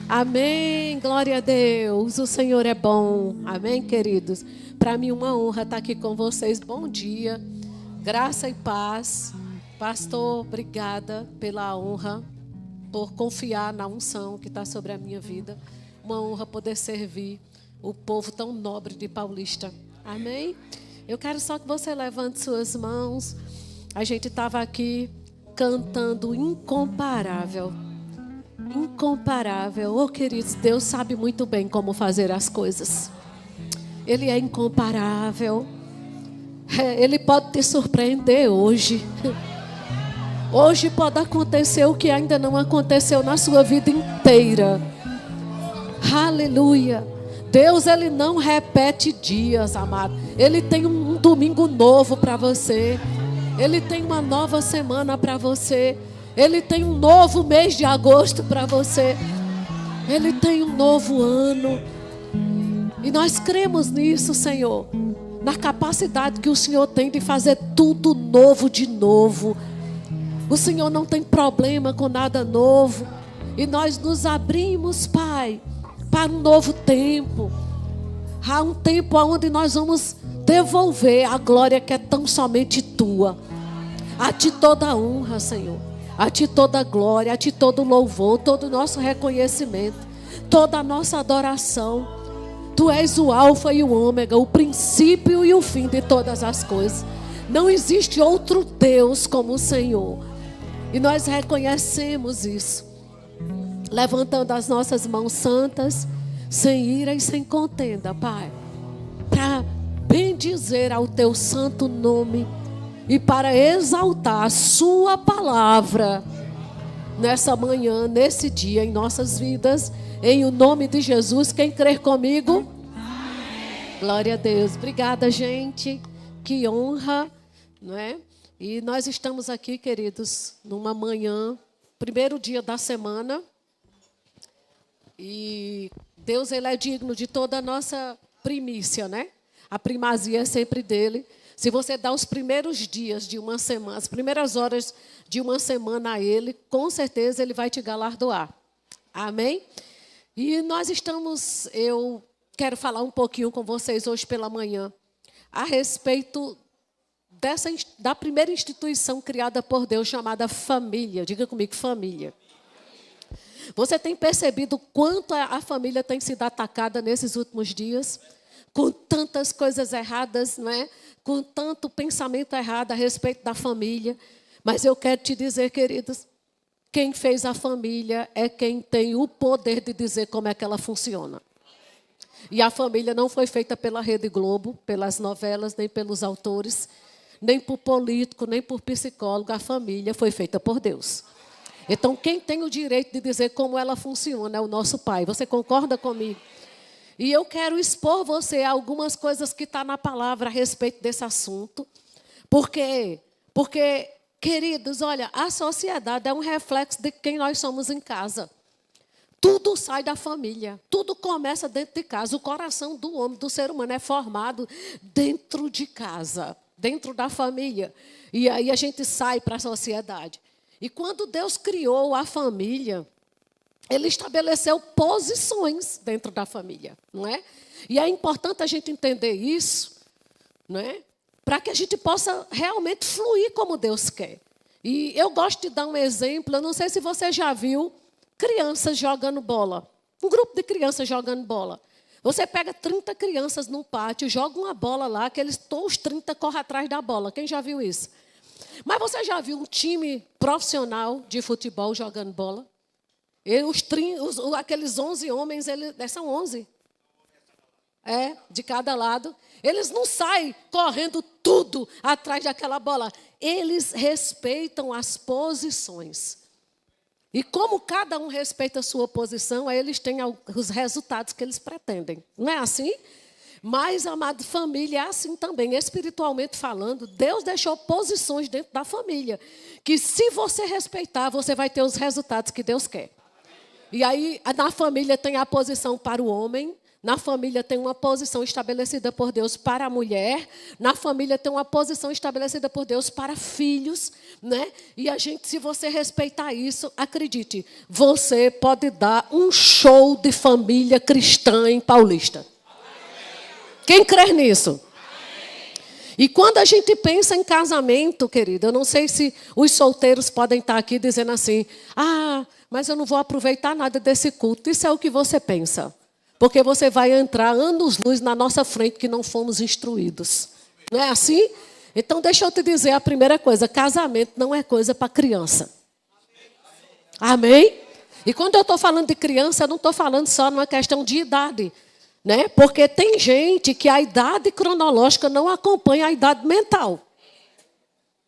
Amém, glória a Deus, o Senhor é bom, amém, queridos? Para mim uma honra estar aqui com vocês, bom dia, graça e paz. Pastor, obrigada pela honra, por confiar na unção que está sobre a minha vida. Uma honra poder servir o povo tão nobre de Paulista, amém? Eu quero só que você levante suas mãos. A gente estava aqui cantando Incomparável. Incomparável. Oh, queridos, Deus sabe muito bem como fazer as coisas. Ele é incomparável. Ele pode te surpreender hoje. Hoje pode acontecer o que ainda não aconteceu na sua vida inteira. Aleluia. Deus, Ele não repete dias, amado. Ele tem um domingo novo para você. Ele tem uma nova semana para você. Ele tem um novo mês de agosto para você. Ele tem um novo ano. E nós cremos nisso, Senhor. Na capacidade que o Senhor tem de fazer tudo novo de novo. O Senhor não tem problema com nada novo. E nós nos abrimos, Pai, para um novo tempo. Há um tempo onde nós vamos devolver a glória que é tão somente tua. A Ti toda a honra, Senhor. A Ti toda a glória, a Ti todo o louvor, todo o nosso reconhecimento, toda a nossa adoração. Tu és o alfa e o ômega, o princípio e o fim de todas as coisas. Não existe outro Deus como o Senhor. E nós reconhecemos isso. Levantando as nossas mãos santas, sem ira e sem contenda, Pai. Para bendizer ao Teu santo nome. E para exaltar a Sua palavra nessa manhã, nesse dia, em nossas vidas, em o nome de Jesus. Quem crer comigo? Amém. Glória a Deus. Obrigada, gente. Que honra, não é? E nós estamos aqui, queridos, numa manhã, primeiro dia da semana. E Deus, Ele é digno de toda a nossa primícia, né? A primazia é sempre dele. Se você dá os primeiros dias de uma semana, as primeiras horas de uma semana a Ele, com certeza Ele vai te galardoar. Amém? E eu quero falar um pouquinho com vocês hoje pela manhã a respeito da primeira instituição criada por Deus, chamada família. Diga comigo, família. Você tem percebido quanto a família tem sido atacada nesses últimos dias? Com tantas coisas erradas, não é? Com tanto pensamento errado a respeito da família. Mas eu quero te dizer, queridos, quem fez a família é quem tem o poder de dizer como é que ela funciona. E a família não foi feita pela Rede Globo, pelas novelas, nem pelos autores, nem por político, nem por psicólogo. A família foi feita por Deus. Então, quem tem o direito de dizer como ela funciona é o nosso Pai. Você concorda comigo? E eu quero expor você algumas coisas que estão na palavra a respeito desse assunto. Por quê? Porque, queridos, olha, a sociedade é um reflexo de quem nós somos em casa. Tudo sai da família. Tudo começa dentro de casa. O coração do homem, do ser humano, é formado dentro de casa, dentro da família. E aí a gente sai para a sociedade. E quando Deus criou a família, Ele estabeleceu posições dentro da família, não é? E é importante a gente entender isso, não é? Para que a gente possa realmente fluir como Deus quer. E eu gosto de dar um exemplo, eu não sei se você já viu crianças jogando bola. Um grupo de crianças jogando bola. Você pega 30 crianças num pátio, joga uma bola lá, que os 30 correm atrás da bola. Quem já viu isso? Mas você já viu um time profissional de futebol jogando bola? Aqueles 11 homens, são 11. De cada lado. Eles não saem correndo tudo atrás daquela bola. Eles respeitam as posições. E como cada um respeita a sua posição, aí eles têm os resultados que eles pretendem. Não é assim? Mas, amado, família é assim também. Espiritualmente falando, Deus deixou posições dentro da família. Que se você respeitar, você vai ter os resultados que Deus quer. E aí, na família tem a posição para o homem, Na família tem uma posição estabelecida por Deus para a mulher. Na família tem uma posição estabelecida por Deus para filhos, né? E a gente, se você respeitar isso, acredite, você pode dar um show de família cristã em Paulista. Quem crê nisso? E quando a gente pensa em casamento, querida, eu não sei se os solteiros podem estar aqui dizendo assim, mas eu não vou aproveitar nada desse culto. Isso é o que você pensa. Porque você vai entrar anos-luz na nossa frente que não fomos instruídos. Não é assim? Então, deixa eu te dizer a primeira coisa. Casamento não é coisa para criança. Amém? E quando eu estou falando de criança, eu não estou falando só numa questão de idade. Né? Porque tem gente que a idade cronológica não acompanha a idade mental.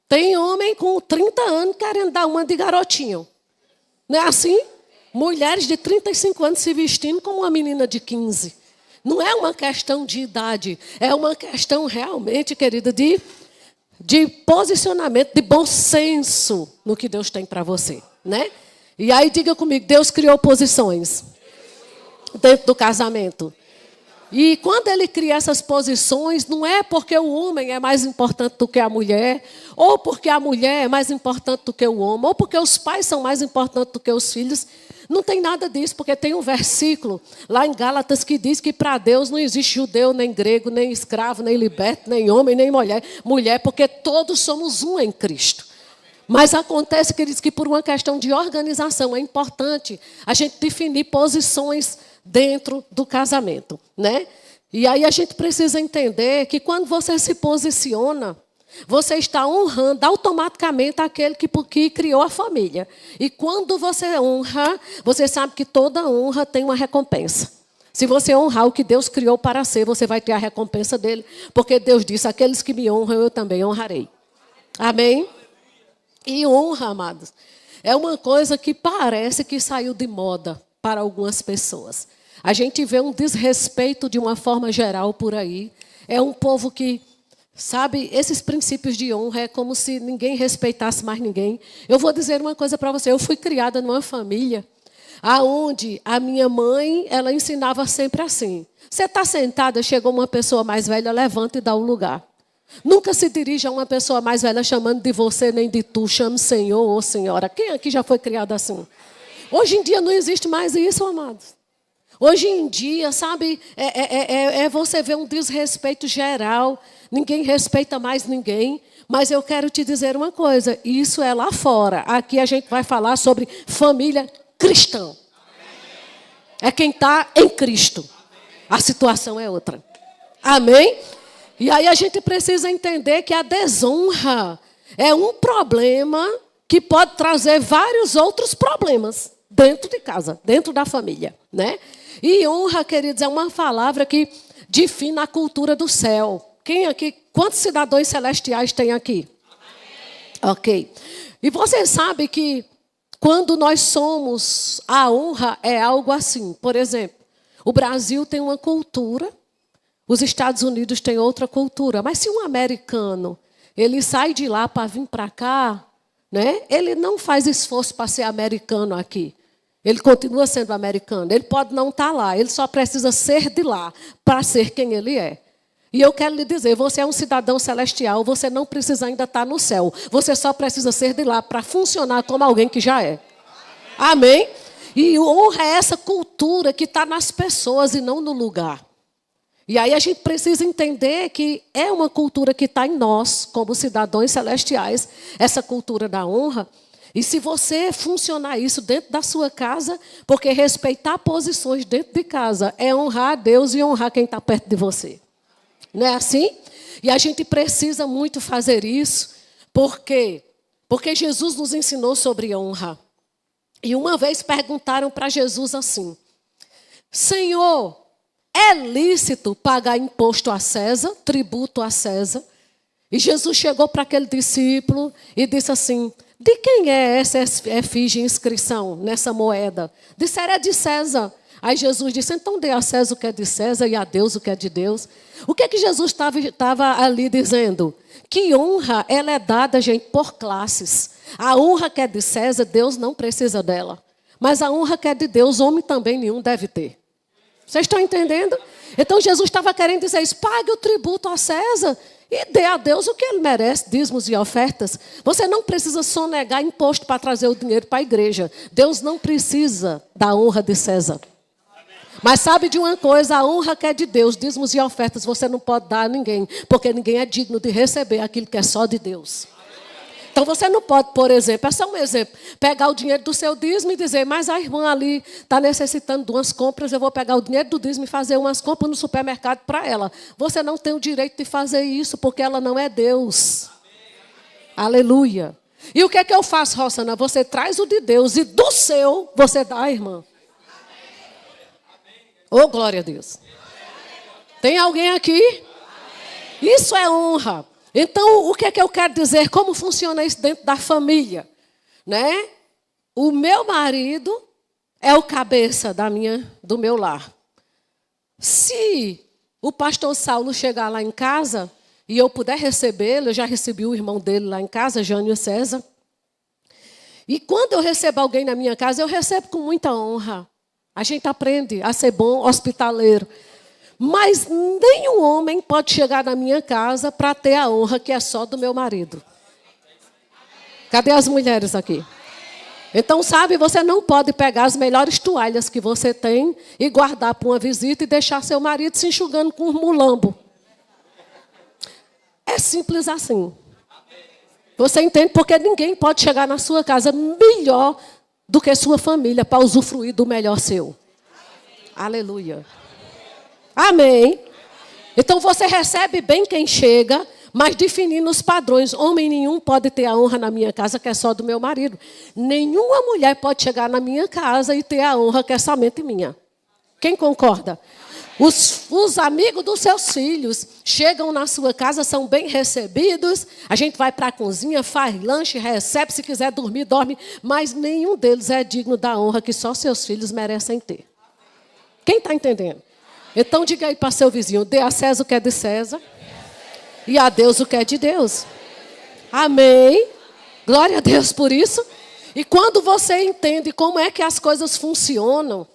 Tem homem com 30 anos querendo dar uma de garotinho. Não é assim? Mulheres de 35 anos se vestindo como uma menina de 15. Não é uma questão de idade. É uma questão realmente, querida, de posicionamento, de bom senso no que Deus tem para você. Né? E aí diga comigo, Deus criou posições dentro do casamento. E quando ele cria essas posições, não é porque o homem é mais importante do que a mulher, ou porque a mulher é mais importante do que o homem, ou porque os pais são mais importantes do que os filhos. Não tem nada disso, porque tem um versículo lá em Gálatas que diz que para Deus não existe judeu, nem grego, nem escravo, nem liberto, nem homem, nem mulher, porque todos somos um em Cristo. Mas acontece que diz que por uma questão de organização é importante a gente definir posições dentro do casamento, né? E aí a gente precisa entender que quando você se posiciona, você está honrando automaticamente aquele que criou a família. E quando você honra, você sabe que toda honra tem uma recompensa. Se você honrar o que Deus criou para ser, você vai ter a recompensa dele, porque Deus disse, aqueles que me honram, eu também honrarei. Amém? E honra, amados, é uma coisa que parece que saiu de moda para algumas pessoas. A gente vê um desrespeito de uma forma geral por aí. É um povo que, sabe, esses princípios de honra é como se ninguém respeitasse mais ninguém. Eu vou dizer uma coisa para você. Eu fui criada numa família onde a minha mãe, ela ensinava sempre assim. Você está sentada, chegou uma pessoa mais velha, levanta e dá o lugar. Nunca se dirija a uma pessoa mais velha chamando de você nem de tu. Chame senhor ou senhora. Quem aqui já foi criado assim? Hoje em dia não existe mais isso, amados. Hoje em dia, sabe, você vê um desrespeito geral. Ninguém respeita mais ninguém. Mas eu quero te dizer uma coisa. Isso é lá fora. Aqui a gente vai falar sobre família cristã. É quem está em Cristo. A situação é outra. Amém? E aí a gente precisa entender que a desonra é um problema que pode trazer vários outros problemas dentro de casa, dentro da família, né? E honra, queridos, é uma palavra que define a cultura do céu. Quem aqui, quantos cidadãos celestiais tem aqui? Amém. Ok. E você sabe que quando nós somos, a honra é algo assim. Por exemplo, o Brasil tem uma cultura, os Estados Unidos têm outra cultura. Mas se um americano, ele sai de lá para vir para cá, né? Ele não faz esforço para ser americano aqui. Ele continua sendo americano. Ele pode não estar lá, ele só precisa ser de lá para ser quem ele é. E eu quero lhe dizer, você é um cidadão celestial, você não precisa ainda estar no céu. Você só precisa ser de lá para funcionar como alguém que já é. Amém? E honra é essa cultura que está nas pessoas e não no lugar. E aí a gente precisa entender que é uma cultura que está em nós, como cidadãos celestiais, essa cultura da honra. E se você funcionar isso dentro da sua casa, porque respeitar posições dentro de casa é honrar a Deus e honrar quem está perto de você. Não é assim? E a gente precisa muito fazer isso. Por quê? Porque Jesus nos ensinou sobre honra. E uma vez perguntaram para Jesus assim, Senhor, é lícito pagar imposto a César, tributo a César? E Jesus chegou para aquele discípulo e disse assim, de quem é essa efígie inscrição nessa moeda? Disseram, é de César. Aí Jesus disse, então dê a César o que é de César e a Deus o que é de Deus. O que é que Jesus estava ali dizendo? Que honra ela é dada, gente, por classes. A honra que é de César, Deus não precisa dela. Mas a honra que é de Deus, homem também nenhum deve ter. Vocês estão entendendo? Então Jesus estava querendo dizer isso, pague o tributo a César e dê a Deus o que ele merece, dízimos e ofertas. Você não precisa sonegar imposto para trazer o dinheiro para a igreja. Deus não precisa da honra de César. Mas sabe de uma coisa, a honra que é de Deus, dízimos e ofertas, você não pode dar a ninguém, porque ninguém é digno de receber aquilo que é só de Deus. Então você não pode, por exemplo, é só um exemplo, pegar o dinheiro do seu dízimo e dizer, mas a irmã ali está necessitando de umas compras, eu vou pegar o dinheiro do dízimo e fazer umas compras no supermercado para ela. Você não tem o direito de fazer isso, porque ela não é Deus. Amém. Aleluia. E o que é que eu faço, Rosana? Você traz o de Deus e do seu você dá à irmã. Oh, glória a Deus. Tem alguém aqui? Isso é honra. Então, o que é que eu quero dizer? Como funciona isso dentro da família? Né? O meu marido é o cabeça do meu lar. Se o pastor Saulo chegar lá em casa e eu puder recebê-lo, eu já recebi o irmão dele lá em casa, Jânio César. E quando eu recebo alguém na minha casa, eu recebo com muita honra. A gente aprende a ser bom hospitaleiro. Mas nenhum homem pode chegar na minha casa para ter a honra que é só do meu marido. Cadê as mulheres aqui? Então, sabe, você não pode pegar as melhores toalhas que você tem e guardar para uma visita e deixar seu marido se enxugando com um mulambo. É simples assim. Você entende? Porque ninguém pode chegar na sua casa melhor do que sua família para usufruir do melhor seu. Aleluia. Amém. Então você recebe bem quem chega, mas definindo os padrões. Homem nenhum pode ter a honra na minha casa que é só do meu marido. Nenhuma mulher pode chegar na minha casa e ter a honra que é somente minha. Quem concorda? Os amigos dos seus filhos chegam na sua casa, são bem recebidos. A gente vai para a cozinha, faz lanche, recebe, se quiser dormir, dorme. Mas nenhum deles é digno da honra que só seus filhos merecem ter. Quem está entendendo? Então diga aí para seu vizinho, dê a César o que é de César e a Deus o que é de Deus. Amém. Glória a Deus por isso. E quando você entende como é que as coisas funcionam,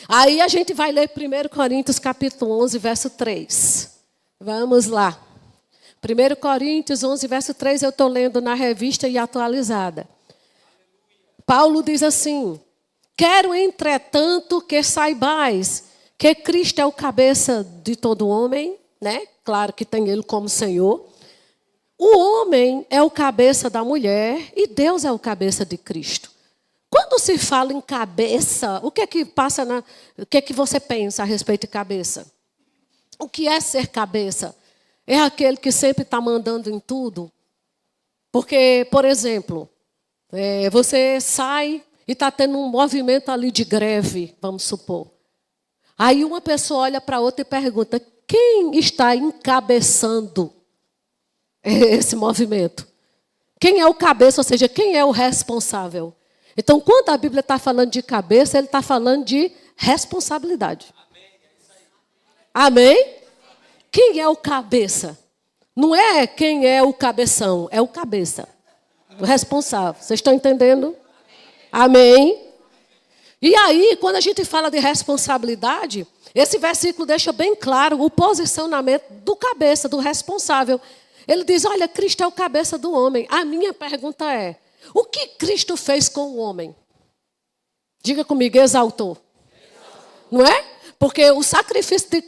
aí a gente vai ler 1 Coríntios capítulo 11, verso 3. Vamos lá. 1 Coríntios 11, verso 3, eu estou lendo na revista e atualizada. Paulo diz assim, quero, entretanto, que saibais que Cristo é o cabeça de todo homem, né? Claro que tem ele como Senhor. O homem é o cabeça da mulher e Deus é o cabeça de Cristo. Quando se fala em cabeça, o que é que passa o que é que você pensa a respeito de cabeça? O que é ser cabeça? É aquele que sempre está mandando em tudo? Porque, por exemplo, você sai e está tendo um movimento ali de greve, vamos supor. Aí uma pessoa olha para outra e pergunta, quem está encabeçando esse movimento? Quem é o cabeça, ou seja, quem é o responsável? Então, quando a Bíblia está falando de cabeça, ele está falando de responsabilidade. Amém? Quem é o cabeça? Não é quem é o cabeção, é o cabeça. O responsável. Vocês estão entendendo? Amém? E aí, quando a gente fala de responsabilidade, esse versículo deixa bem claro o posicionamento do cabeça, do responsável. Ele diz, olha, Cristo é o cabeça do homem. A minha pergunta é, o que Cristo fez com o homem? Diga comigo, exaltou. Não é? Porque o sacrifício de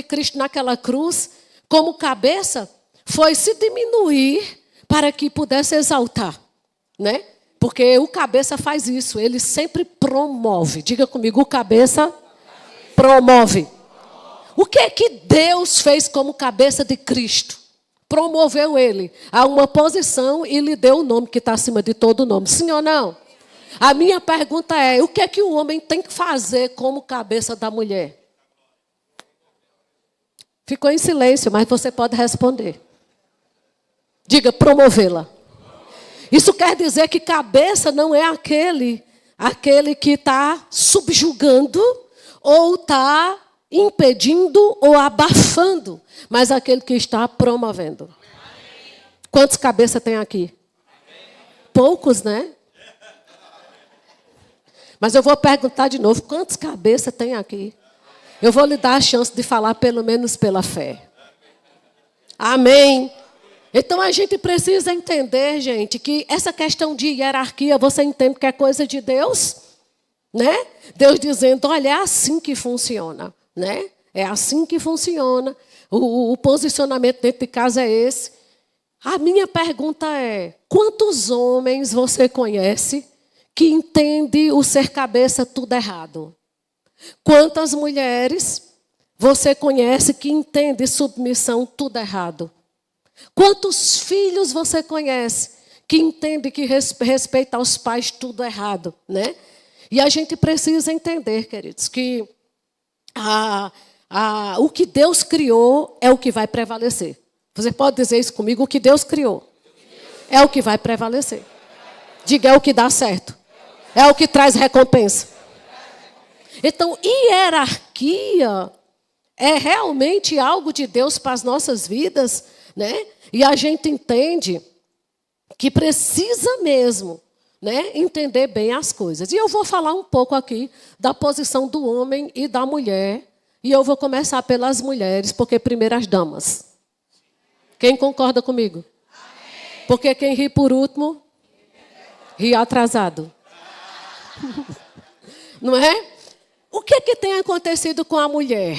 Cristo naquela cruz, como cabeça, foi se diminuir para que pudesse exaltar. Né? Porque o cabeça faz isso, ele sempre promove. Diga comigo, o cabeça promove. O que é que Deus fez como cabeça de Cristo? Promoveu ele a uma posição e lhe deu o nome que está acima de todo nome. Sim ou não? A minha pergunta é, o que é que o homem tem que fazer como cabeça da mulher? Ficou em silêncio, mas você pode responder. Diga, promovê-la. Isso quer dizer que cabeça não é aquele que está subjugando ou está impedindo ou abafando, mas aquele que está promovendo. Quantos cabeças tem aqui? Poucos, né? Mas eu vou perguntar de novo, quantas cabeças tem aqui? Eu vou lhe dar a chance de falar pelo menos pela fé. Amém. Então a gente precisa entender, gente, que essa questão de hierarquia, você entende que é coisa de Deus? Né? Deus dizendo, olha, é assim que funciona, né? É assim que funciona. O posicionamento dentro de casa é esse. A minha pergunta é, quantos homens você conhece que entende o ser cabeça tudo errado? Quantas mulheres você conhece que entende submissão tudo errado? Quantos filhos você conhece que entende que respeita aos pais tudo errado, né? E a gente precisa entender, queridos, que o que Deus criou é o que vai prevalecer. Você pode dizer isso comigo? O que Deus criou é o que vai prevalecer. Diga, é o que dá certo. É o que traz recompensa. Então, hierarquia é realmente algo de Deus para as nossas vidas, né? E a gente entende que precisa mesmo, né, entender bem as coisas. E eu vou falar um pouco aqui da posição do homem e da mulher. E eu vou começar pelas mulheres, porque primeiro as damas. Quem concorda comigo? Amém. Porque quem ri por último, ri atrasado. Não é? O que tem acontecido com a mulher?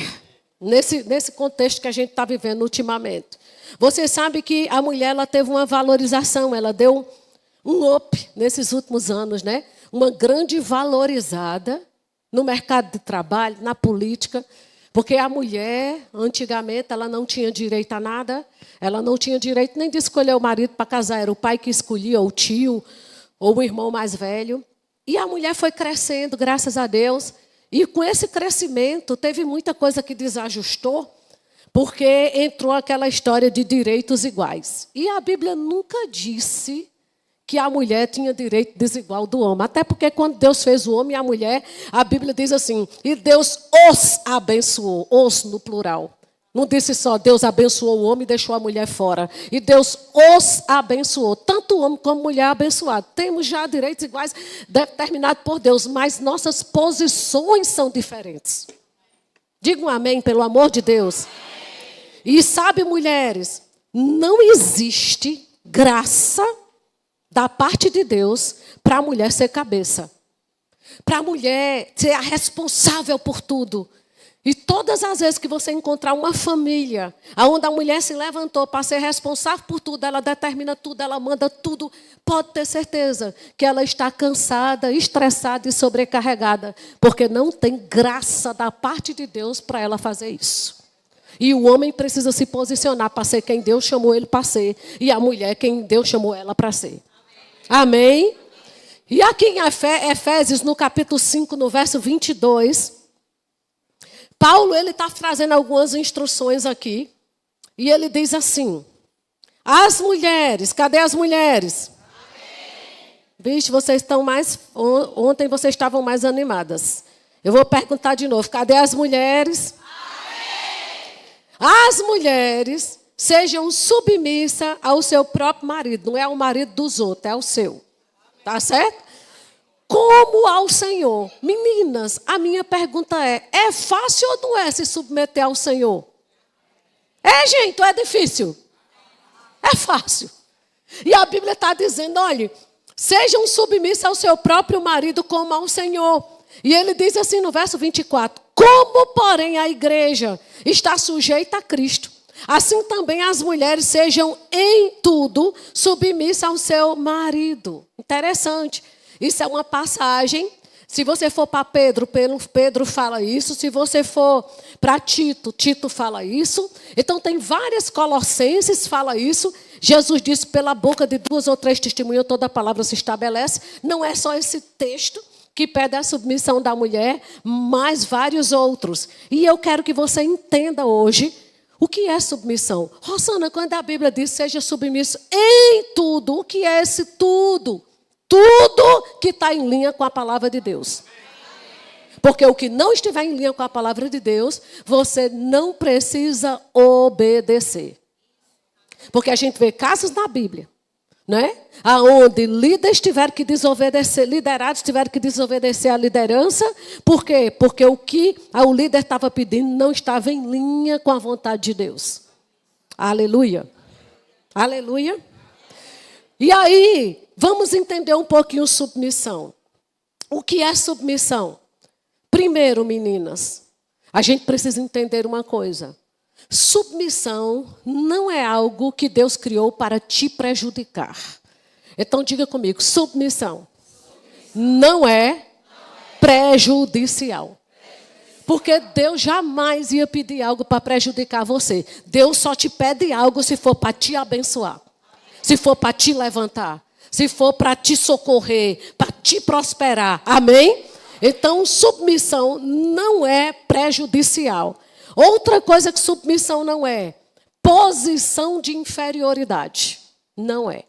Nesse contexto que a gente está vivendo ultimamente. Você sabe que a mulher ela teve uma valorização, ela deu um up nesses últimos anos, né? Uma grande valorizada no mercado de trabalho, na política, porque a mulher, antigamente, ela não tinha direito a nada, ela não tinha direito nem de escolher o marido para casar, era o pai que escolhia, ou o tio, ou o irmão mais velho. E a mulher foi crescendo, graças a Deus, e com esse crescimento teve muita coisa que desajustou, porque entrou aquela história de direitos iguais. E a Bíblia nunca disse que a mulher tinha direito desigual do homem. Até porque quando Deus fez o homem e a mulher, a Bíblia diz assim, e Deus os abençoou, os no plural. Não disse só Deus abençoou o homem e deixou a mulher fora. E Deus os abençoou, tanto o homem como a mulher abençoado. Temos já direitos iguais determinados por Deus, mas nossas posições são diferentes. Diga um amém, pelo amor de Deus. E sabe, mulheres, não existe graça da parte de Deus para a mulher ser cabeça. Para a mulher ser a responsável por tudo. E todas as vezes que você encontrar uma família onde a mulher se levantou para ser responsável por tudo, ela determina tudo, ela manda tudo, pode ter certeza que ela está cansada, estressada e sobrecarregada, porque não tem graça da parte de Deus para ela fazer isso. E o homem precisa se posicionar para ser quem Deus chamou ele para ser, e a mulher quem Deus chamou ela para ser. Amém? E aqui em Efésios, no capítulo 5, no verso 22, Paulo ele está trazendo algumas instruções aqui. E ele diz assim, as mulheres, cadê as mulheres? Amém. Vixe, vocês estão mais... Ontem vocês estavam mais animadas. Eu vou perguntar de novo, cadê as mulheres? Amém. As mulheres... sejam submissas ao seu próprio marido. Não é o marido dos outros, é o seu. Tá certo? Como ao Senhor. Meninas, a minha pergunta é fácil ou não é se submeter ao Senhor? É, gente, ou é difícil? É fácil. E a Bíblia está dizendo, olha, sejam submissas ao seu próprio marido como ao Senhor. E ele diz assim no verso 24, como, porém, a igreja está sujeita a Cristo, assim também as mulheres sejam em tudo submissas ao seu marido. Interessante. Isso é uma passagem. Se você for para Pedro, Pedro fala isso. Se você for para Tito, Tito fala isso. Então tem várias Colossenses fala isso. Jesus disse, pela boca de 2 ou 3 testemunhas, toda a palavra se estabelece. Não é só esse texto que pede a submissão da mulher, mas vários outros. E eu quero que você entenda hoje o que é submissão. Rosana, quando a Bíblia diz seja submisso em tudo, o que é esse tudo? Tudo que está em linha com a palavra de Deus. Porque o que não estiver em linha com a palavra de Deus, você não precisa obedecer. Porque a gente vê casos na Bíblia né? Aonde líderes tiveram que desobedecer, liderados tiveram que desobedecer a liderança. Por quê? Porque o que o líder estava pedindo não estava em linha com a vontade de Deus. Aleluia. Aleluia. E aí, vamos entender um pouquinho submissão. O que é submissão? Primeiro, meninas, a gente precisa entender uma coisa. Submissão não é algo que Deus criou para te prejudicar. Então, diga comigo, submissão não é prejudicial. Porque Deus jamais ia pedir algo para prejudicar você. Deus só te pede algo se for para te abençoar. Se for para te levantar. Se for para te socorrer, para te prosperar. Amém? Então, submissão não é prejudicial. Outra coisa que submissão não é posição de inferioridade. Não é.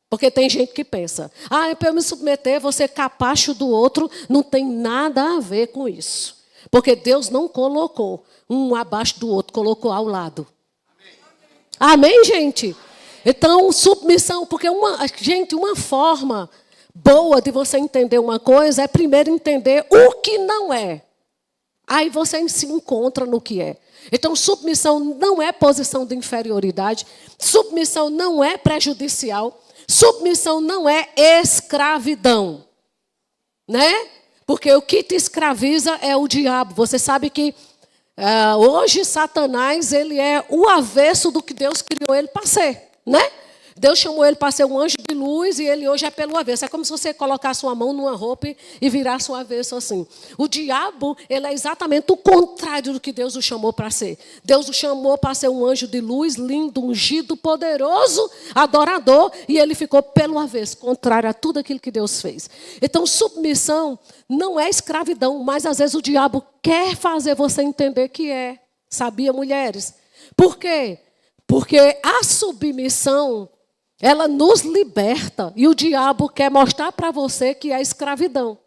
Porque tem gente que pensa, para eu me submeter, vou ser capacho do outro. Não tem nada a ver com isso. Porque Deus não colocou um abaixo do outro, colocou ao lado. Amém, gente? Então, submissão, porque uma forma boa de você entender uma coisa é primeiro entender o que não é. Aí você se encontra no que é. Então, submissão não é posição de inferioridade. Submissão não é prejudicial. Submissão não é escravidão. Né? Porque o que te escraviza é o diabo. Você sabe que hoje Satanás ele é o avesso do que Deus criou ele para ser. Né? Deus chamou ele para ser um anjo de luz e ele hoje é pelo avesso. É como se você colocasse uma mão numa roupa e virasse o avesso assim. O diabo, ele é exatamente o contrário do que Deus o chamou para ser. Deus o chamou para ser um anjo de luz, lindo, ungido, poderoso, adorador, e ele ficou pelo avesso, contrário a tudo aquilo que Deus fez. Então, submissão não é escravidão, mas às vezes o diabo quer fazer você entender que é. Sabia, mulheres? Por quê? Porque a submissão ela nos liberta e o diabo quer mostrar para você que é escravidão.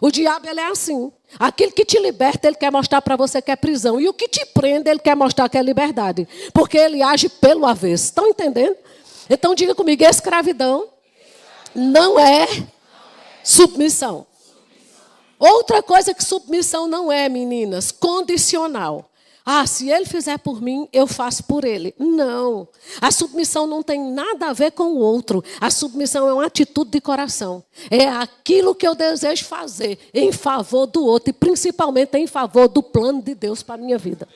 O diabo ele é assim. Aquilo que te liberta, ele quer mostrar para você que é prisão. E o que te prende, ele quer mostrar que é liberdade. Porque ele age pelo avesso. Estão entendendo? Então diga comigo, escravidão não é submissão. Outra coisa que submissão não é, meninas, condicional. Se ele fizer por mim, eu faço por ele. Não. A submissão não tem nada a ver com o outro. A submissão é uma atitude de coração. É aquilo que eu desejo fazer em favor do outro. E principalmente em favor do plano de Deus para a minha vida.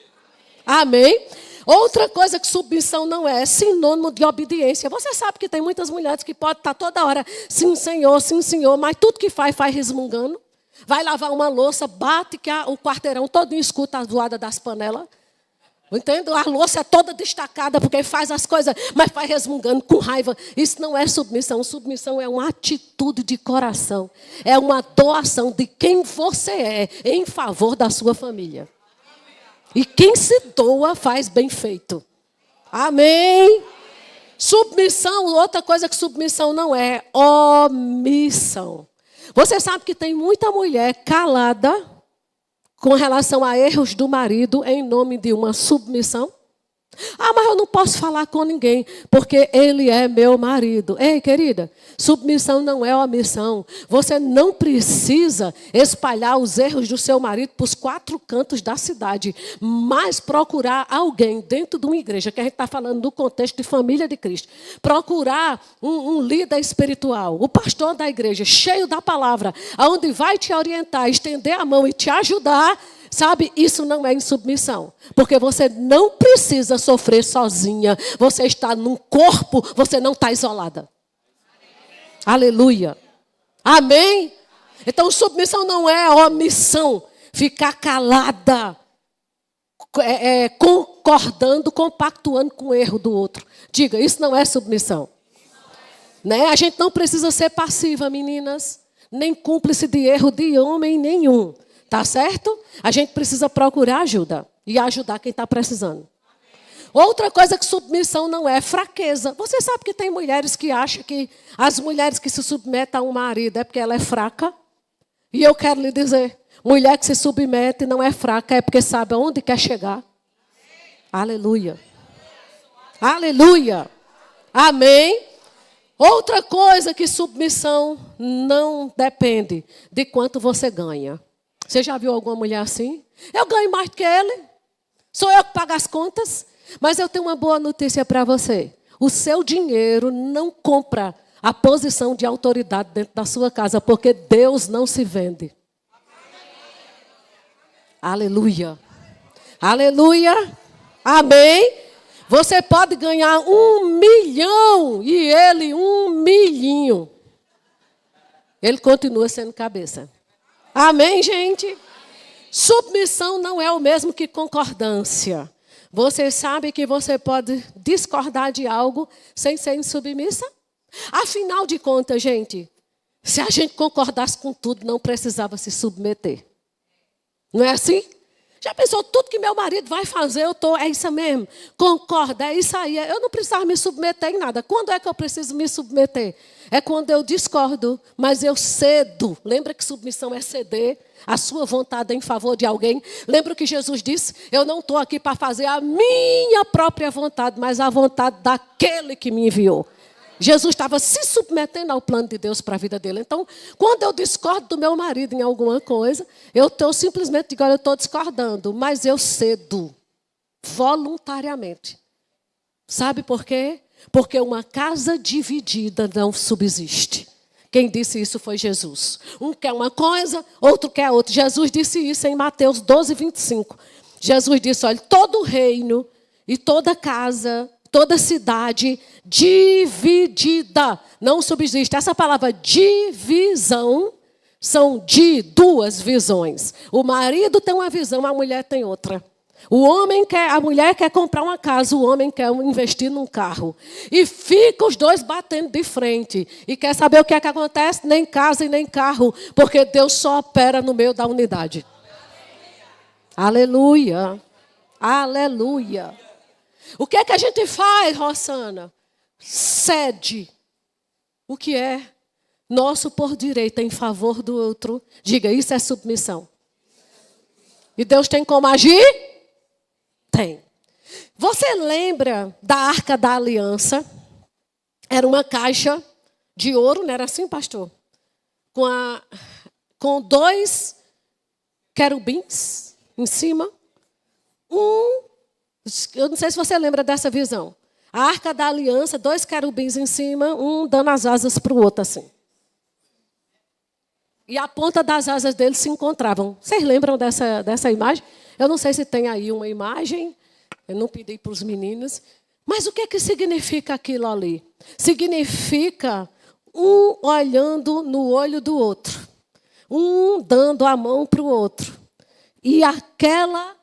Amém? Outra coisa que submissão não é sinônimo de obediência. Você sabe que tem muitas mulheres que podem estar toda hora, sim, senhor, mas tudo que faz resmungando. Vai lavar uma louça, bate que o quarteirão todo escuta a zoada das panelas. Entende? A louça é toda destacada porque faz as coisas, mas faz resmungando com raiva. Isso não é submissão. Submissão é uma atitude de coração. É uma doação de quem você é em favor da sua família. E quem se doa faz bem feito. Amém? Submissão, outra coisa que submissão não é omissão. Você sabe que tem muita mulher calada com relação a erros do marido em nome de uma submissão? Mas eu não posso falar com ninguém, porque ele é meu marido. Ei, querida, submissão não é omissão. Você não precisa espalhar os erros do seu marido para os 4 cantos da cidade, mas procurar alguém dentro de uma igreja, que a gente está falando do contexto de família de Cristo, procurar um líder espiritual, o pastor da igreja, cheio da palavra, onde vai te orientar, estender a mão e te ajudar. Sabe, isso não é insubmissão. Porque você não precisa sofrer sozinha. Você está num corpo, você não está isolada. Aleluia. Amém? Então, submissão não é omissão. Ficar calada. Concordando, compactuando com o erro do outro. Diga, isso não é submissão. Né? A gente não precisa ser passiva, meninas. Nem cúmplice de erro de homem nenhum. Tá certo? A gente precisa procurar ajuda. E ajudar quem está precisando. Outra coisa que submissão não é fraqueza. Você sabe que tem mulheres que acham que as mulheres que se submetem a um marido é porque ela é fraca? E eu quero lhe dizer, mulher que se submete não é fraca, é porque sabe aonde quer chegar. Aleluia. Aleluia. Amém. Outra coisa que submissão não depende de quanto você ganha. Você já viu alguma mulher assim? Eu ganho mais do que ele. Sou eu que pago as contas. Mas eu tenho uma boa notícia para você. O seu dinheiro não compra a posição de autoridade dentro da sua casa, porque Deus não se vende. Aleluia. Aleluia. Amém. Você pode ganhar 1 milhão e ele 1 milhinho. Ele continua sendo cabeça. Amém, gente? Amém. Submissão não é o mesmo que concordância. Você sabe que você pode discordar de algo sem ser insubmissa? Afinal de contas, gente, se a gente concordasse com tudo, não precisava se submeter. Não é assim? Já pensou, tudo que meu marido vai fazer, é isso mesmo. Concorda, é isso aí. Eu não precisava me submeter em nada. Quando é que eu preciso me submeter? É quando eu discordo, mas eu cedo. Lembra que submissão é ceder a sua vontade em favor de alguém? Lembra que Jesus disse, eu não estou aqui para fazer a minha própria vontade, mas a vontade daquele que me enviou. Jesus estava se submetendo ao plano de Deus para a vida dele. Então, quando eu discordo do meu marido em alguma coisa, eu simplesmente digo, olha, eu estou discordando, mas eu cedo, voluntariamente. Sabe por quê? Porque uma casa dividida não subsiste. Quem disse isso foi Jesus. Um quer uma coisa, outro quer outra. Jesus disse isso em Mateus 12, 25. Jesus disse, olha, todo reino e toda casa, toda cidade dividida não subsiste. Essa palavra divisão são de duas visões. O marido tem uma visão, a mulher tem outra. A mulher quer comprar uma casa, o homem quer investir num carro. E fica os dois batendo de frente. E quer saber o que é que acontece? Nem casa e nem carro, porque Deus só opera no meio da unidade. Aleluia. Aleluia. O que é que a gente faz, Rossana? Cede. O que é? Nosso por direito em favor do outro. Diga, isso é submissão. E Deus tem como agir? Tem. Você lembra da Arca da Aliança? Era uma caixa de ouro, não era assim, pastor? Com 2 querubins em cima. Eu não sei se você lembra dessa visão. A Arca da Aliança, 2 querubins em cima, um dando as asas para o outro assim. E a ponta das asas deles se encontravam. Vocês lembram dessa imagem? Eu não sei se tem aí uma imagem. Eu não pedi para os meninos. Mas o que é que significa aquilo ali? Significa um olhando no olho do outro. Um dando a mão para o outro. E aquela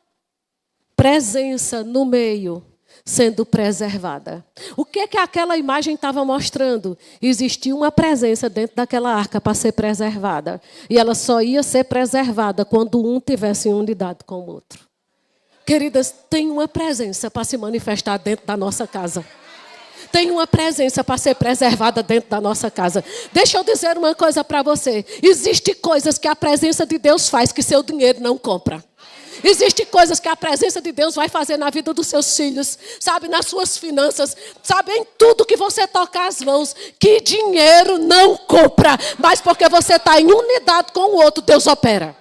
presença no meio sendo preservada. O que é que aquela imagem estava mostrando? Existia uma presença dentro daquela arca para ser preservada. E ela só ia ser preservada quando um tivesse em unidade com o outro. Queridas, tem uma presença para se manifestar dentro da nossa casa. Tem uma presença para ser preservada dentro da nossa casa. Deixa eu dizer uma coisa para você. Existem coisas que a presença de Deus faz que seu dinheiro não compra. Existem coisas que a presença de Deus vai fazer na vida dos seus filhos, sabe, nas suas finanças, sabe, em tudo que você tocar as mãos, que dinheiro não compra, mas porque você está em unidade com o outro, Deus opera.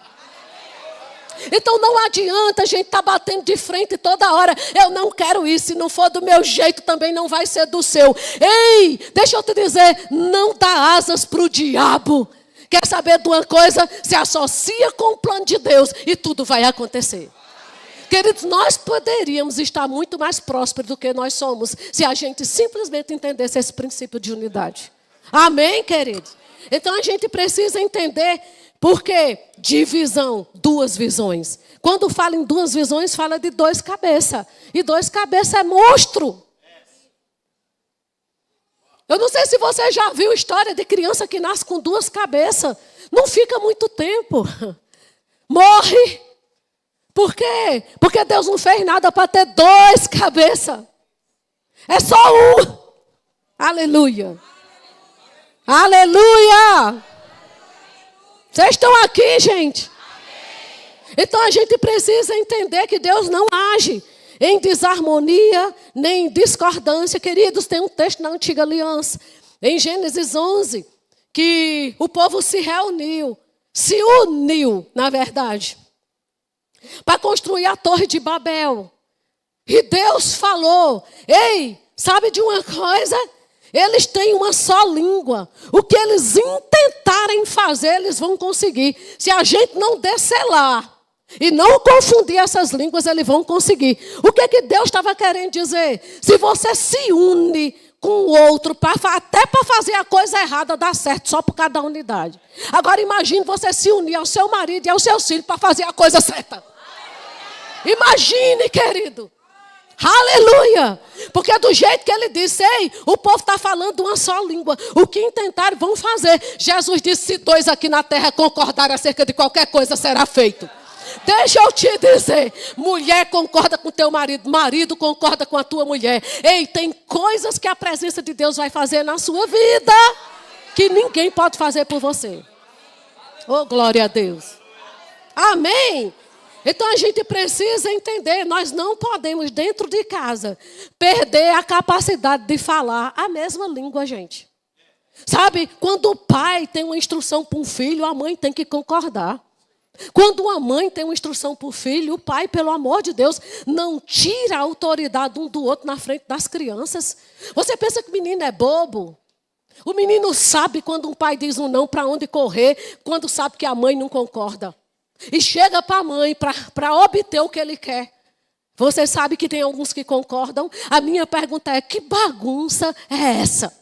Então não adianta a gente estar batendo de frente toda hora, eu não quero isso, se não for do meu jeito também não vai ser do seu. Ei, deixa eu te dizer, não dá asas para o diabo. Quer saber de uma coisa? Se associa com o plano de Deus e tudo vai acontecer. Queridos, nós poderíamos estar muito mais prósperos do que nós somos se a gente simplesmente entendesse esse princípio de unidade. Amém, queridos? Então a gente precisa entender por que divisão, 2 visões. Quando fala em 2 visões, fala de 2 cabeças. E 2 cabeças é monstro. Eu não sei se você já viu história de criança que nasce com 2 cabeças. Não fica muito tempo. Morre. Por quê? Porque Deus não fez nada para ter 2 cabeças. É só um. Aleluia. Aleluia. Vocês estão aqui, gente? Então a gente precisa entender que Deus não age em desarmonia, nem em discordância. Queridos, tem um texto na Antiga Aliança Em Gênesis 11, que o povo se uniu, na verdade, para construir a Torre de Babel. E Deus falou: ei, sabe de uma coisa? Eles têm uma só língua. O que eles intentarem fazer, eles vão conseguir. Se a gente não descer lá e não confundir essas línguas, eles vão conseguir. O que é que Deus estava querendo dizer? Se você se une com o outro, até para fazer a coisa errada dar certo, só por causa da unidade. Agora imagine você se unir ao seu marido e ao seu filho para fazer a coisa certa. Imagine, querido. Aleluia! Porque do jeito que ele disse, ei, o povo está falando uma só língua. O que intentarem vão fazer. Jesus disse, se dois aqui na terra concordarem acerca de qualquer coisa, será feito. Deixa eu te dizer, mulher concorda com teu marido, marido concorda com a tua mulher. Ei, tem coisas que a presença de Deus vai fazer na sua vida que ninguém pode fazer por você. Oh, glória a Deus. Amém. Então a gente precisa entender, nós não podemos dentro de casa perder a capacidade de falar a mesma língua, gente. Sabe, quando o pai tem uma instrução para um filho, a mãe tem que concordar. Quando uma mãe tem uma instrução para o filho, o pai, pelo amor de Deus, não tira a autoridade um do outro na frente das crianças. Você pensa que o menino é bobo? O menino sabe quando um pai diz um não para onde correr, quando sabe que a mãe não concorda. E chega para a mãe para obter o que ele quer. Você sabe que tem alguns que concordam? A minha pergunta é, que bagunça é essa?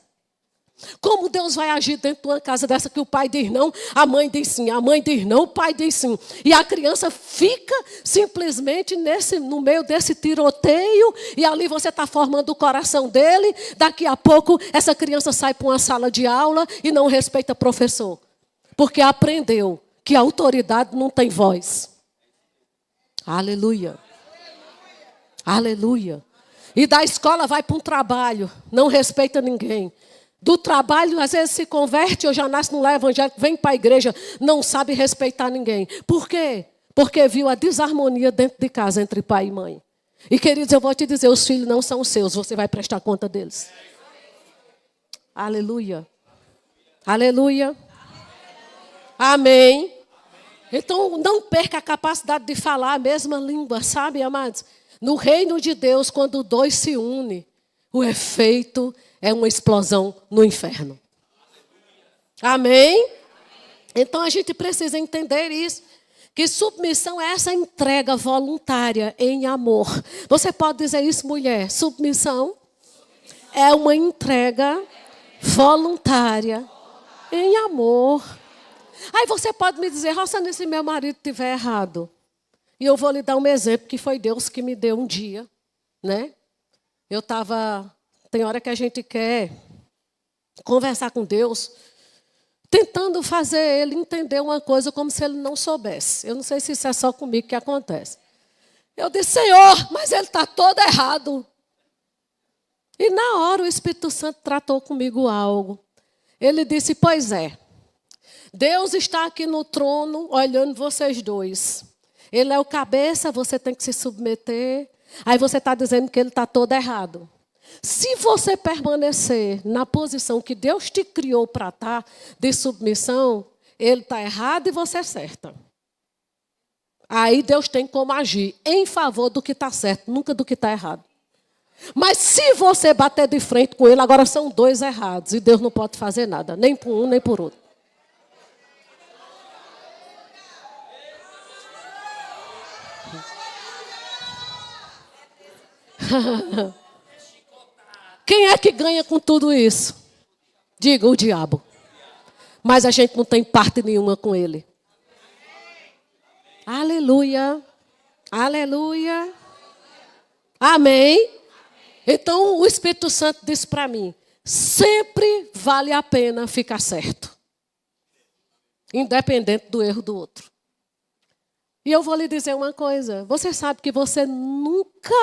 Como Deus vai agir dentro de uma casa dessa que o pai diz não, a mãe diz sim, a mãe diz não, o pai diz sim. E a criança fica simplesmente no meio desse tiroteio e ali você está formando o coração dele. Daqui a pouco essa criança sai para uma sala de aula e não respeita o professor. Porque aprendeu que a autoridade não tem voz. Aleluia. Aleluia. E da escola vai para um trabalho, não respeita ninguém. Do trabalho, às vezes se converte ou já nasce no lar evangélico, vem para a igreja, não sabe respeitar ninguém. Por quê? Porque viu a desarmonia dentro de casa entre pai e mãe. E queridos, eu vou te dizer, os filhos não são seus, você vai prestar conta deles. Aleluia. Aleluia. Amém. Então, não perca a capacidade de falar a mesma língua, sabe, amados? No reino de Deus, quando dois se unem, o efeito é uma explosão no inferno. Amém? Então, a gente precisa entender isso. Que submissão é essa entrega voluntária em amor. Você pode dizer isso, mulher? Submissão é uma entrega voluntária em amor. Aí você pode me dizer, Rossana, se meu marido estiver errado. E eu vou lhe dar um exemplo, que foi Deus que me deu um dia. Né? Eu estava... Tem hora que a gente quer conversar com Deus, tentando fazer Ele entender uma coisa como se Ele não soubesse. Eu não sei se isso é só comigo que acontece. Eu disse, Senhor, mas Ele está todo errado. E na hora o Espírito Santo tratou comigo algo. Ele disse, pois é. Deus está aqui no trono olhando vocês dois. Ele é o cabeça, você tem que se submeter. Aí você está dizendo que ele está todo errado. Se você permanecer na posição que Deus te criou para estar, de submissão, ele está errado e você é certa. Aí Deus tem como agir em favor do que está certo, nunca do que está errado. Mas se você bater de frente com ele, agora são dois errados. E Deus não pode fazer nada, nem por um, nem por outro. Quem é que ganha com tudo isso? Diga, o diabo. Mas a gente não tem parte nenhuma com ele. Aleluia. Aleluia. Amém. Então o Espírito Santo disse para mim, sempre vale a pena ficar certo. Independente do erro do outro. E eu vou lhe dizer uma coisa. Você sabe que você nunca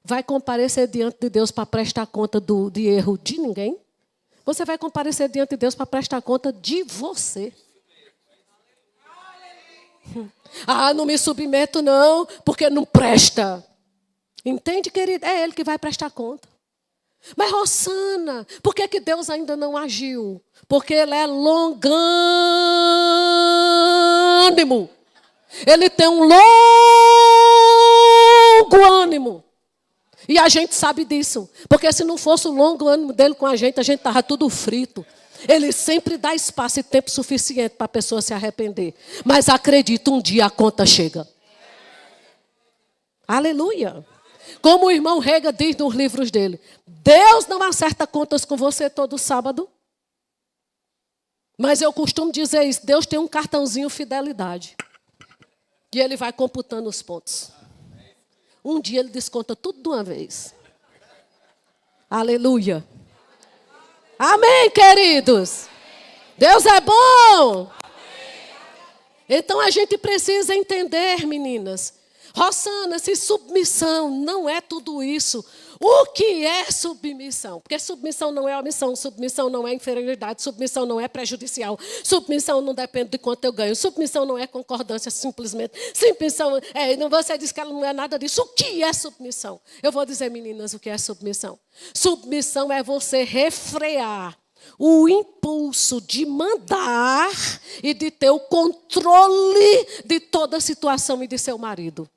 vai comparecer diante de Deus para prestar conta de erro de ninguém? Você vai comparecer diante de Deus para prestar conta de você. Ah, não me submeto não, porque não presta. Entende, querido? É Ele que vai prestar conta. Mas, Rosana, por que Deus ainda não agiu? Porque Ele é longânimo. Ele tem um longo ânimo. E a gente sabe disso. Porque se não fosse o longo ânimo dele com a gente estava tudo frito. Ele sempre dá espaço e tempo suficiente para a pessoa se arrepender. Mas acredita, um dia a conta chega. Aleluia. Como o irmão Rega diz nos livros dele, Deus não acerta contas com você todo sábado. Mas eu costumo dizer isso, Deus tem um cartãozinho fidelidade. E Ele vai computando os pontos. Um dia Ele desconta tudo de uma vez. Aleluia. Amém, queridos? Deus é bom. Então a gente precisa entender, meninas. Rosana, se submissão não é tudo isso, o que é submissão? Porque submissão não é omissão, submissão não é inferioridade, submissão não é prejudicial, submissão não depende de quanto eu ganho, submissão não é concordância simplesmente, submissão, você diz que ela não é nada disso. O que é submissão? Eu vou dizer, meninas, o que é submissão. Submissão é você refrear o impulso de mandar e de ter o controle de toda a situação e de seu marido.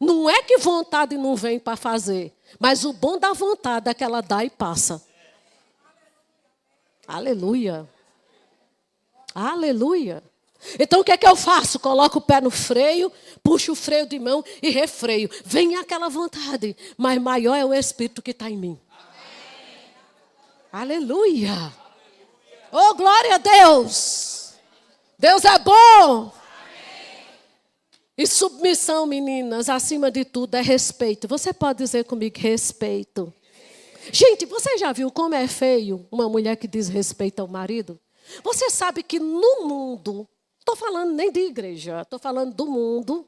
Não é que vontade não vem para fazer, mas o bom da vontade é que ela dá e passa. Aleluia. Aleluia. Então o que é que eu faço? Coloco o pé no freio, puxo o freio de mão e refreio. Vem aquela vontade, mas maior é o Espírito que está em mim. Aleluia. Oh, glória a Deus. Deus é bom. E submissão, meninas, acima de tudo, é respeito. Você pode dizer comigo respeito? Gente, você já viu como é feio uma mulher que diz respeito ao marido? Você sabe que no mundo, estou falando nem de igreja, estou falando do mundo,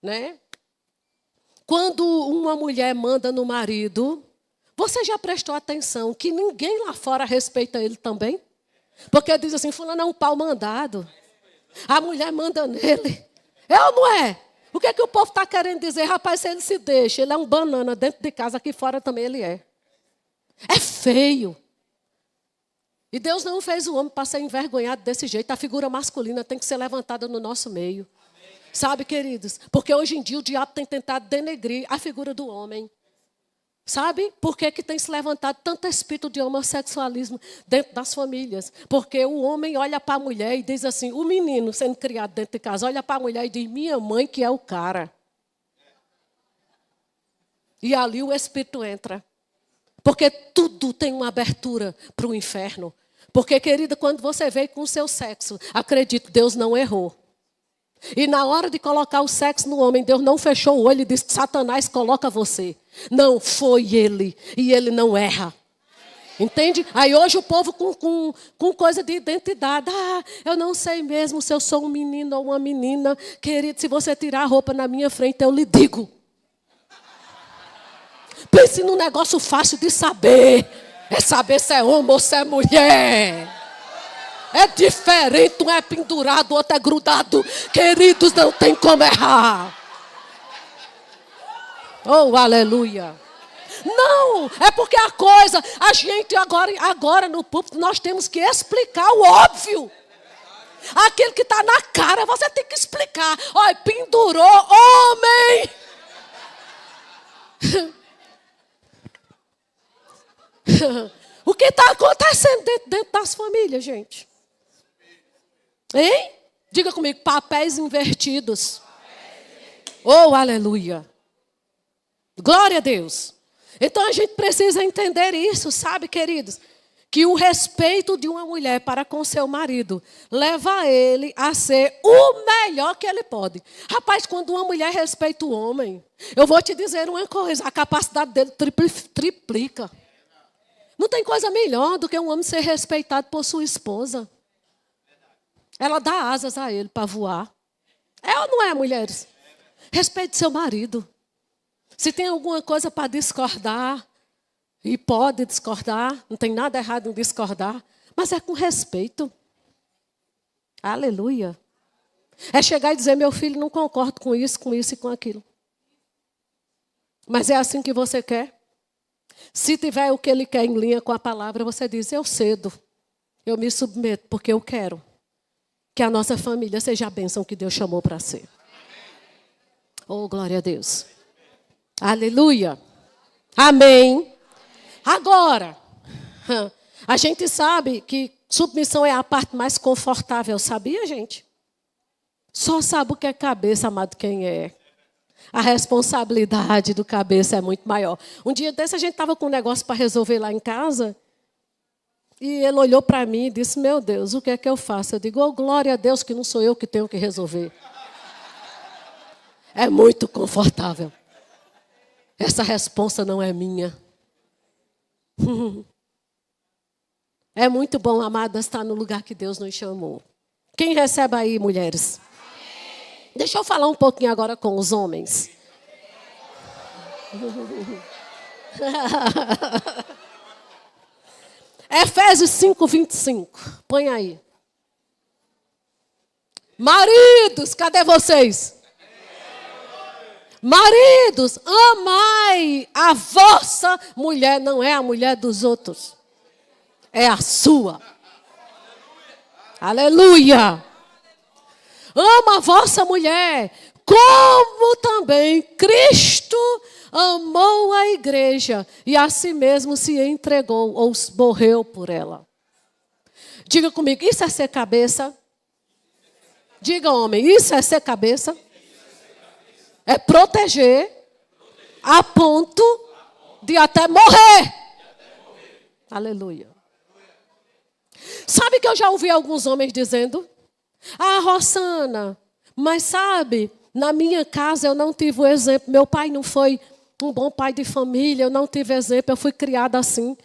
né? Quando uma mulher manda no marido, você já prestou atenção que ninguém lá fora respeita ele também? Porque diz assim, fulano é um pau mandado. A mulher manda nele. É ou não é? O que é que o povo está querendo dizer? Rapaz, se ele se deixa, ele é um banana dentro de casa, aqui fora também ele é. É feio. E Deus não fez o homem para ser envergonhado desse jeito. A figura masculina tem que ser levantada no nosso meio. Sabe, queridos? Porque hoje em dia o diabo tem tentado denegrir a figura do homem. Sabe por que tem se levantado tanto espírito de homossexualismo dentro das famílias? Porque o homem olha para a mulher e diz assim, o menino sendo criado dentro de casa, olha para a mulher e diz, minha mãe que é o cara. E ali o espírito entra. Porque tudo tem uma abertura para o inferno. Porque, querida, quando você veio com o seu sexo, acredite, Deus não errou. E na hora de colocar o sexo no homem, Deus não fechou o olho e disse, Satanás, coloca você. Não, foi ele. E ele não erra. Entende? Aí hoje o povo com coisa de identidade. Ah, eu não sei mesmo se eu sou um menino ou uma menina. Querido, se você tirar a roupa na minha frente, eu lhe digo. Pense num negócio fácil de saber. É saber se é homem ou se é mulher. É diferente, um é pendurado, o outro é grudado. Queridos, não tem como errar. Oh, aleluia. Não, é porque a gente agora no púlpito, nós temos que explicar o óbvio. Aquilo que está na cara, você tem que explicar. Olha, pendurou, homem. O que está acontecendo dentro das famílias, gente? Hein? Diga comigo, papéis invertidos. Oh, aleluia. Glória a Deus. Então a gente precisa entender isso, sabe, queridos? Que o respeito de uma mulher para com seu marido leva ele a ser o melhor que ele pode. Rapaz, quando uma mulher respeita o homem, eu vou te dizer uma coisa, a capacidade dele triplica. Não tem coisa melhor do que um homem ser respeitado por sua esposa. Ela dá asas a ele para voar. É ou não é, mulheres? Respeite seu marido. Se tem alguma coisa para discordar, e pode discordar, não tem nada errado em discordar, mas é com respeito. Aleluia. É chegar e dizer, meu filho, não concordo com isso e com aquilo. Mas é assim que você quer? Se tiver o que ele quer em linha com a palavra, você diz, eu cedo. Eu me submeto porque eu quero que a nossa família seja a bênção que Deus chamou para ser. Oh, glória a Deus. Aleluia. Amém. Agora, a gente sabe que submissão é a parte mais confortável, sabia, gente? Só sabe o que é cabeça, amado, quem é. A responsabilidade do cabeça é muito maior. Um dia desse a gente estava com um negócio para resolver lá em casa. E ele olhou para mim e disse, meu Deus, o que é que eu faço? Eu digo, oh, glória a Deus que não sou eu que tenho que resolver. É muito confortável. Essa responsa não é minha. É muito bom, amadas, estar no lugar que Deus nos chamou. Quem recebe aí, mulheres? Amém. Deixa eu falar um pouquinho agora com os homens. Efésios 5:25. Põe aí. Maridos, cadê vocês? Maridos, amai a vossa mulher. Não é a mulher dos outros. É a sua. Aleluia. Ama a vossa mulher, como também Cristo amou a igreja e a si mesmo se entregou ou morreu por ela. Diga comigo, isso é ser cabeça? Diga, homem, isso é ser cabeça? É proteger a ponto de até morrer. Aleluia. Sabe que eu já ouvi alguns homens dizendo, ah, Rosana, mas sabe, na minha casa eu não tive o exemplo, meu pai não foi um bom pai de família, eu não tive exemplo, eu fui criada assim.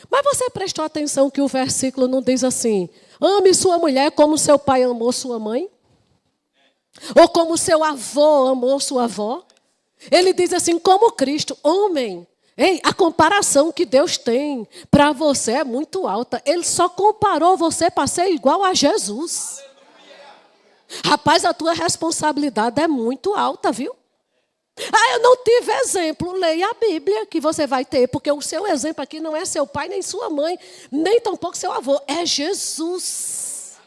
Mas você prestou atenção que o versículo não diz assim, ame sua mulher como seu pai amou sua mãe? Ou como seu avô amou sua avó? Ele diz assim, como Cristo, homem. Ei, a comparação que Deus tem para você é muito alta. Ele só comparou você para ser igual a Jesus. Rapaz, a tua responsabilidade é muito alta, viu? Ah, eu não tive exemplo. Leia a Bíblia que você vai ter, porque o seu exemplo aqui não é seu pai, nem sua mãe, nem tampouco seu avô. É Jesus.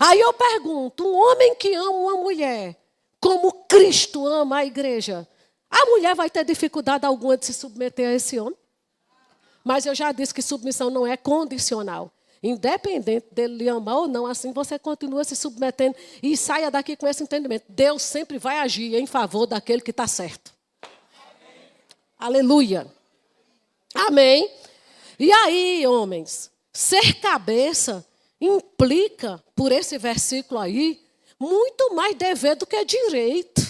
Aí eu pergunto, um homem que ama uma mulher, como Cristo ama a igreja, a mulher vai ter dificuldade alguma de se submeter a esse homem? Mas eu já disse que submissão não é condicional. Independente dele lhe amar ou não, assim você continua se submetendo e saia daqui com esse entendimento. Deus sempre vai agir em favor daquele que está certo. Amém. Aleluia. Amém. E aí, homens, ser cabeça implica, por esse versículo aí, muito mais dever do que direito.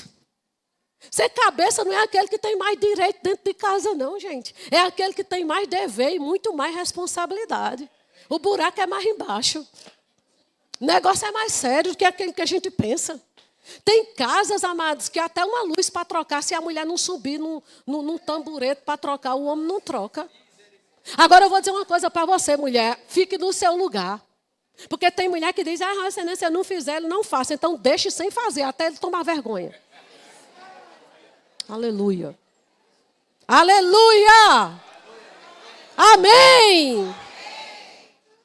Ser cabeça não é aquele que tem mais direito dentro de casa, não, gente. É aquele que tem mais dever e muito mais responsabilidade. O buraco é mais embaixo. O negócio é mais sério do que aquele que a gente pensa. Tem casas, amados, que até uma luz para trocar, se a mulher não subir num tamborete para trocar, o homem não troca. Agora eu vou dizer uma coisa para você, mulher. Fique no seu lugar. Porque tem mulher que diz, se eu não fizer, ele não faça. Então deixe sem fazer, até ele tomar vergonha. Aleluia. Aleluia. Amém.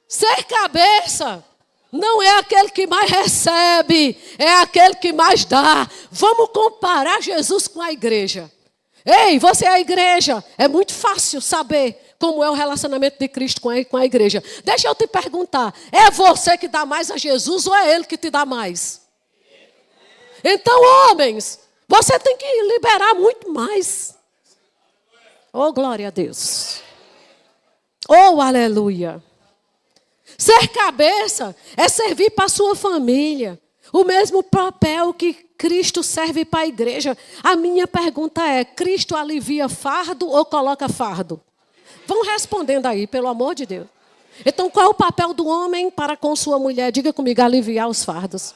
Ser cabeça não é aquele que mais recebe, é aquele que mais dá. Vamos comparar Jesus com a igreja. Ei, você é a igreja. É muito fácil saber como é o relacionamento de Cristo com a igreja. Deixa eu te perguntar, é você que dá mais a Jesus ou é Ele que te dá mais? Então, homens, você tem que liberar muito mais. Oh, glória a Deus. Oh, aleluia. Ser cabeça é servir para a sua família. O mesmo papel que Cristo serve para a igreja. A minha pergunta é, Cristo alivia fardo ou coloca fardo? Vão respondendo aí, pelo amor de Deus. Então, qual é o papel do homem para com sua mulher? Diga comigo, aliviar os fardos.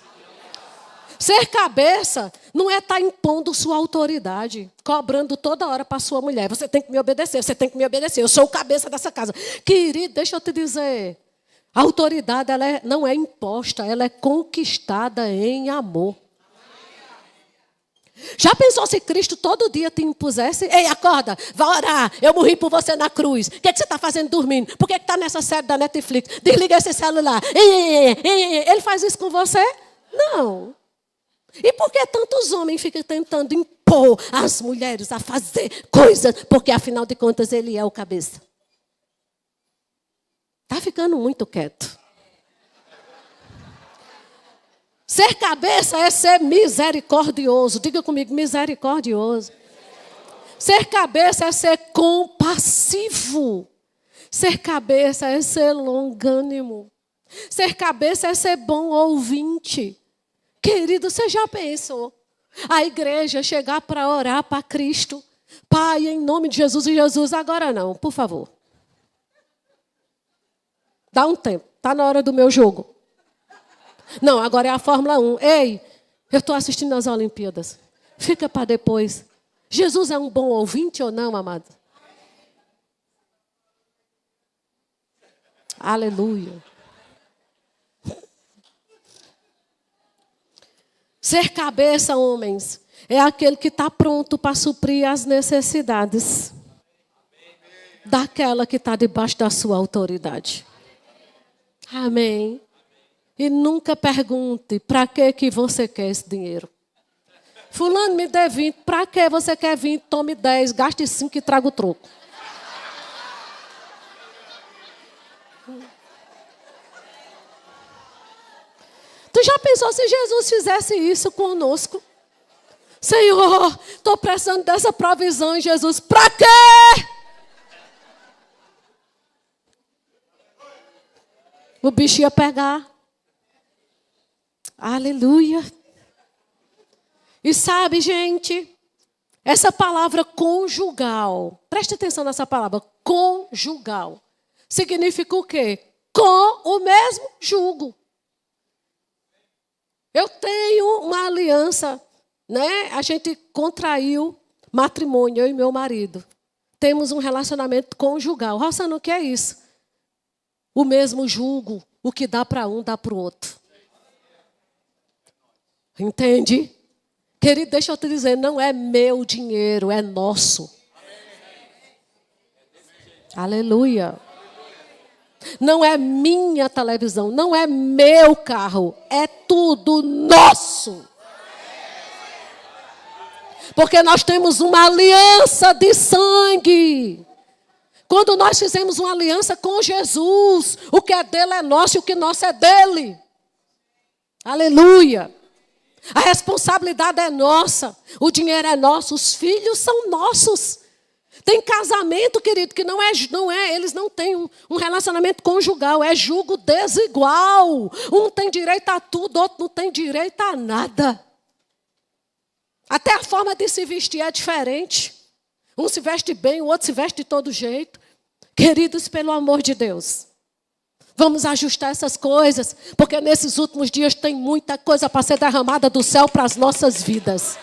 Ser cabeça não é estar impondo sua autoridade, cobrando toda hora para sua mulher. Você tem que me obedecer, você tem que me obedecer. Eu sou o cabeça dessa casa. Querido, deixa eu te dizer. A autoridade não é imposta, ela é conquistada em amor. Já pensou se Cristo todo dia te impusesse? Ei, acorda, vai orar. Eu morri por você na cruz. O que, é que você está fazendo dormindo? Por que está nessa série da Netflix? Desliga esse celular. Ele faz isso com você? Não. E por que tantos homens ficam tentando impor as mulheres a fazer coisas? Porque, afinal de contas, ele é o cabeça. Está ficando muito quieto. Ser cabeça é ser misericordioso. Diga comigo, misericordioso. Ser cabeça é ser compassivo. Ser cabeça é ser longânimo. Ser cabeça é ser bom ouvinte. Querido, você já pensou? A igreja chegar para orar para Cristo. Pai, em nome de Jesus e Jesus, agora não, por favor. Dá um tempo, está na hora do meu jogo. Não, agora é a Fórmula 1. Ei, eu estou assistindo as Olimpíadas. Fica para depois. Jesus é um bom ouvinte ou não, amado? Aleluia. Ser cabeça, homens, é aquele que está pronto para suprir as necessidades daquela que está debaixo da sua autoridade. Amém. E nunca pergunte, para que você quer esse dinheiro? Fulano, me dê 20. Para que você quer 20? Tome 10, gaste 5 e traga o troco. Tu já pensou se Jesus fizesse isso conosco? Senhor, estou precisando dessa provisão em Jesus. Para quê? O bicho ia pegar. Aleluia. E sabe, gente, essa palavra conjugal, preste atenção nessa palavra, conjugal, significa o quê? Com o mesmo jugo. Eu tenho uma aliança, né? A gente contraiu matrimônio, eu e meu marido. Temos um relacionamento conjugal. Rossana, o que é isso? O mesmo jugo, o que dá para um, dá para o outro. Entende? Querido, deixa eu te dizer, não é meu dinheiro, é nosso. Aleluia. Não é minha televisão, não é meu carro, é tudo nosso. Porque nós temos uma aliança de sangue. Quando nós fizemos uma aliança com Jesus, o que é dele é nosso e o que nosso é dele. Aleluia. A responsabilidade é nossa, o dinheiro é nosso, os filhos são nossos. Tem casamento, querido, que não é, eles não têm um relacionamento conjugal, é jugo desigual. Um tem direito a tudo, outro não tem direito a nada. Até a forma de se vestir é diferente. Um se veste bem, o outro se veste de todo jeito. Queridos, pelo amor de Deus, vamos ajustar essas coisas, porque nesses últimos dias tem muita coisa para ser derramada do céu para as nossas vidas.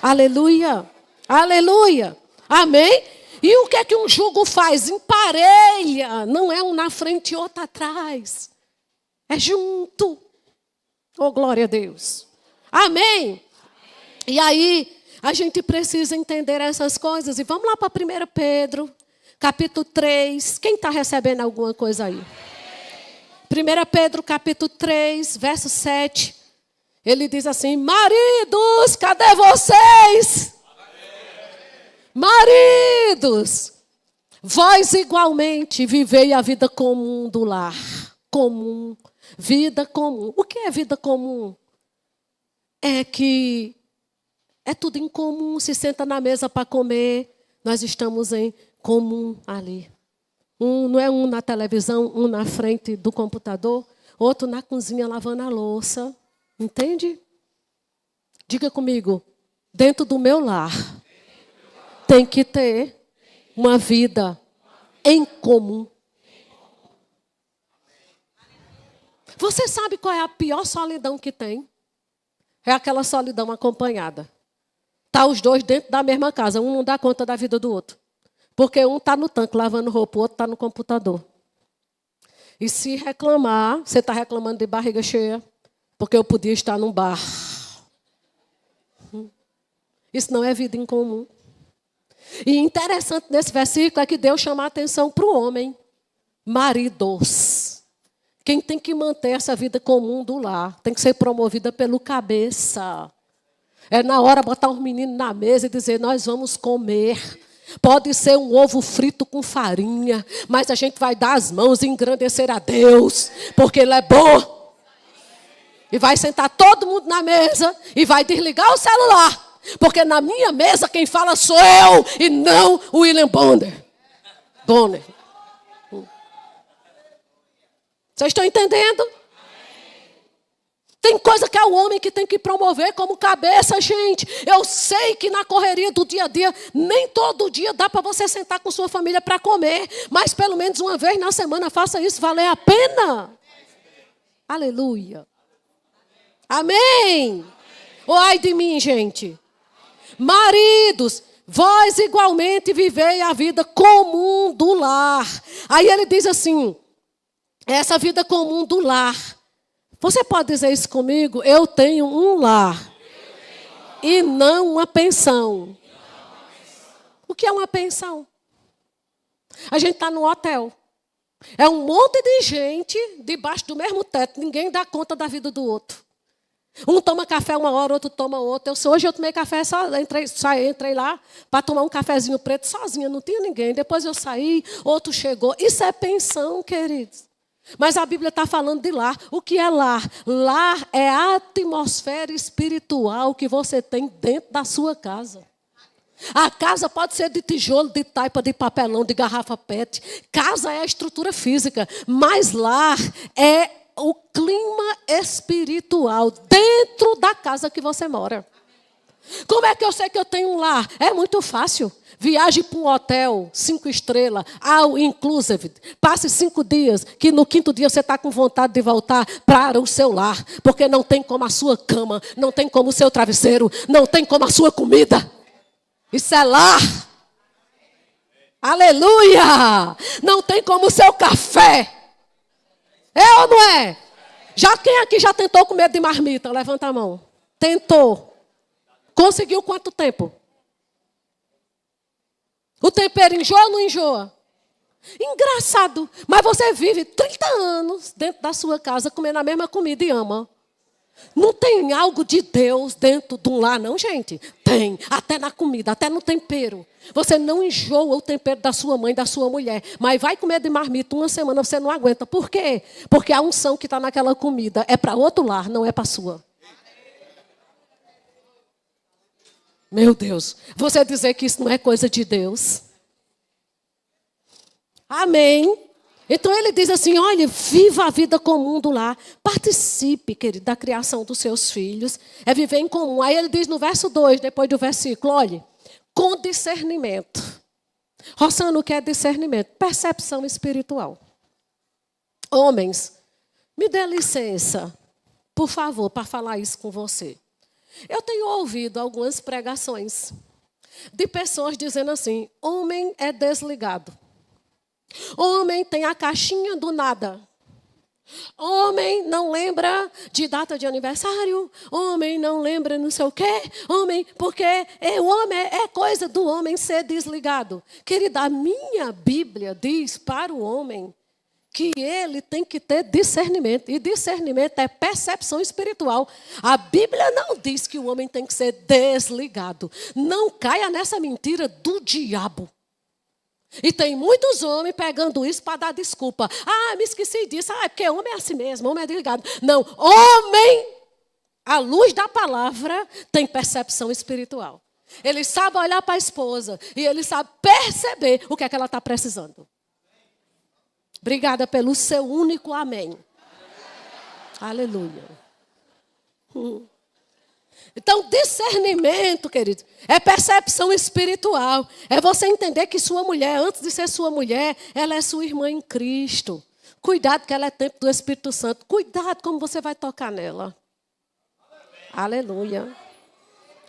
Aleluia, aleluia, amém? E o que é que um jugo faz? Emparelha, não é um na frente e outro atrás. É junto. Oh, glória a Deus. Amém? E aí, a gente precisa entender essas coisas. E vamos lá para 1 Pedro, capítulo 3. Quem está recebendo alguma coisa aí? 1 Pedro, capítulo 3, verso 7. Ele diz assim: maridos, cadê vocês? Maridos, vós igualmente vivei a vida comum do lar. Comum, vida comum. O que é vida comum? É que é tudo em comum, se senta na mesa para comer, nós estamos em comum ali. Não é um na televisão, um na frente do computador, outro na cozinha lavando a louça. Entende? Diga comigo, dentro do meu lar, tem que ter uma vida em comum. Você sabe qual é a pior solidão que tem? É aquela solidão acompanhada. Está os dois dentro da mesma casa, um não dá conta da vida do outro. Porque um está no tanque lavando roupa, o outro está no computador. E se reclamar, você está reclamando de barriga cheia, porque eu podia estar num bar. Isso não é vida em comum. E interessante nesse versículo é que Deus chama a atenção para o homem. Maridos. Quem tem que manter essa vida comum do lar tem que ser promovida pelo cabeça. É na hora botar os meninos na mesa e dizer, nós vamos comer. Pode ser um ovo frito com farinha, mas a gente vai dar as mãos e engrandecer a Deus, porque Ele é bom. E vai sentar todo mundo na mesa e vai desligar o celular, porque na minha mesa quem fala sou eu e não o William Bonner. Vocês estão entendendo? Tem coisa que é o homem que tem que promover como cabeça, gente. Eu sei que na correria do dia a dia, nem todo dia dá para você sentar com sua família para comer. Mas pelo menos uma vez na semana faça isso, valer a pena. Aleluia. Amém. Ai de mim, gente. Maridos, vós igualmente vivei a vida comum do lar. Aí ele diz assim, essa vida comum do lar. Você pode dizer isso comigo? Eu tenho um lar e não uma pensão. O que é uma pensão? A gente está no hotel. É um monte de gente debaixo do mesmo teto. Ninguém dá conta da vida do outro. Um toma café uma hora, outro toma outra. Hoje eu tomei café, entrei lá para tomar um cafezinho preto sozinha. Não tinha ninguém. Depois eu saí, outro chegou. Isso é pensão, queridos. Mas a Bíblia está falando de lar. O que é lar? Lar é a atmosfera espiritual que você tem dentro da sua casa. A casa pode ser de tijolo, de taipa, de papelão, de garrafa PET. Casa é a estrutura física. Mas lar é o clima espiritual dentro da casa que você mora. Como é que eu sei que eu tenho um lar? É muito fácil. Viaje para um hotel 5 estrelas, all inclusive. Passe 5 dias, que no 5º dia você está com vontade de voltar para o seu lar. Porque não tem como a sua cama, não tem como o seu travesseiro, não tem como a sua comida. Isso é lar. Aleluia! Não tem como o seu café. É ou não é? Quem aqui já tentou comer de marmita? Levanta a mão. Tentou. Conseguiu quanto tempo? O tempero enjoa ou não enjoa? Engraçado. Mas você vive 30 anos dentro da sua casa comendo a mesma comida e ama. Não tem algo de Deus dentro de um lar, não, gente? Tem. Até na comida, até no tempero. Você não enjoa o tempero da sua mãe, da sua mulher. Mas vai comer de marmita uma semana, você não aguenta. Por quê? Porque a unção que está naquela comida é para outro lar, não é para a sua. Meu Deus, você dizer que isso não é coisa de Deus. Amém. Então ele diz assim, olha, viva a vida comum do lar. Participe, querido, da criação dos seus filhos. É viver em comum. Aí ele diz no verso 2, depois do versículo, olha, com discernimento. Rossano, o que é discernimento? Percepção espiritual. Homens, me dê licença, por favor, para falar isso com você. Eu tenho ouvido algumas pregações de pessoas dizendo assim, homem é desligado. Homem tem a caixinha do nada. Homem não lembra de data de aniversário. Homem não lembra não sei o quê. Homem, porque o homem é coisa do homem ser desligado. Querida, a minha Bíblia diz para o homem que ele tem que ter discernimento. E discernimento é percepção espiritual. A Bíblia não diz que o homem tem que ser desligado. Não caia nessa mentira do diabo. E tem muitos homens pegando isso para dar desculpa. Ah, me esqueci disso. Ah, é porque homem é assim mesmo, homem é desligado. Não, homem, à luz da palavra, tem percepção espiritual. Ele sabe olhar para a esposa e ele sabe perceber o que é que ela está precisando. Obrigada pelo seu único amém. Aleluia. Então, discernimento, querido, é percepção espiritual. É você entender que sua mulher, antes de ser sua mulher, ela é sua irmã em Cristo. Cuidado que ela é tempo do Espírito Santo. Cuidado como você vai tocar nela. Aleluia.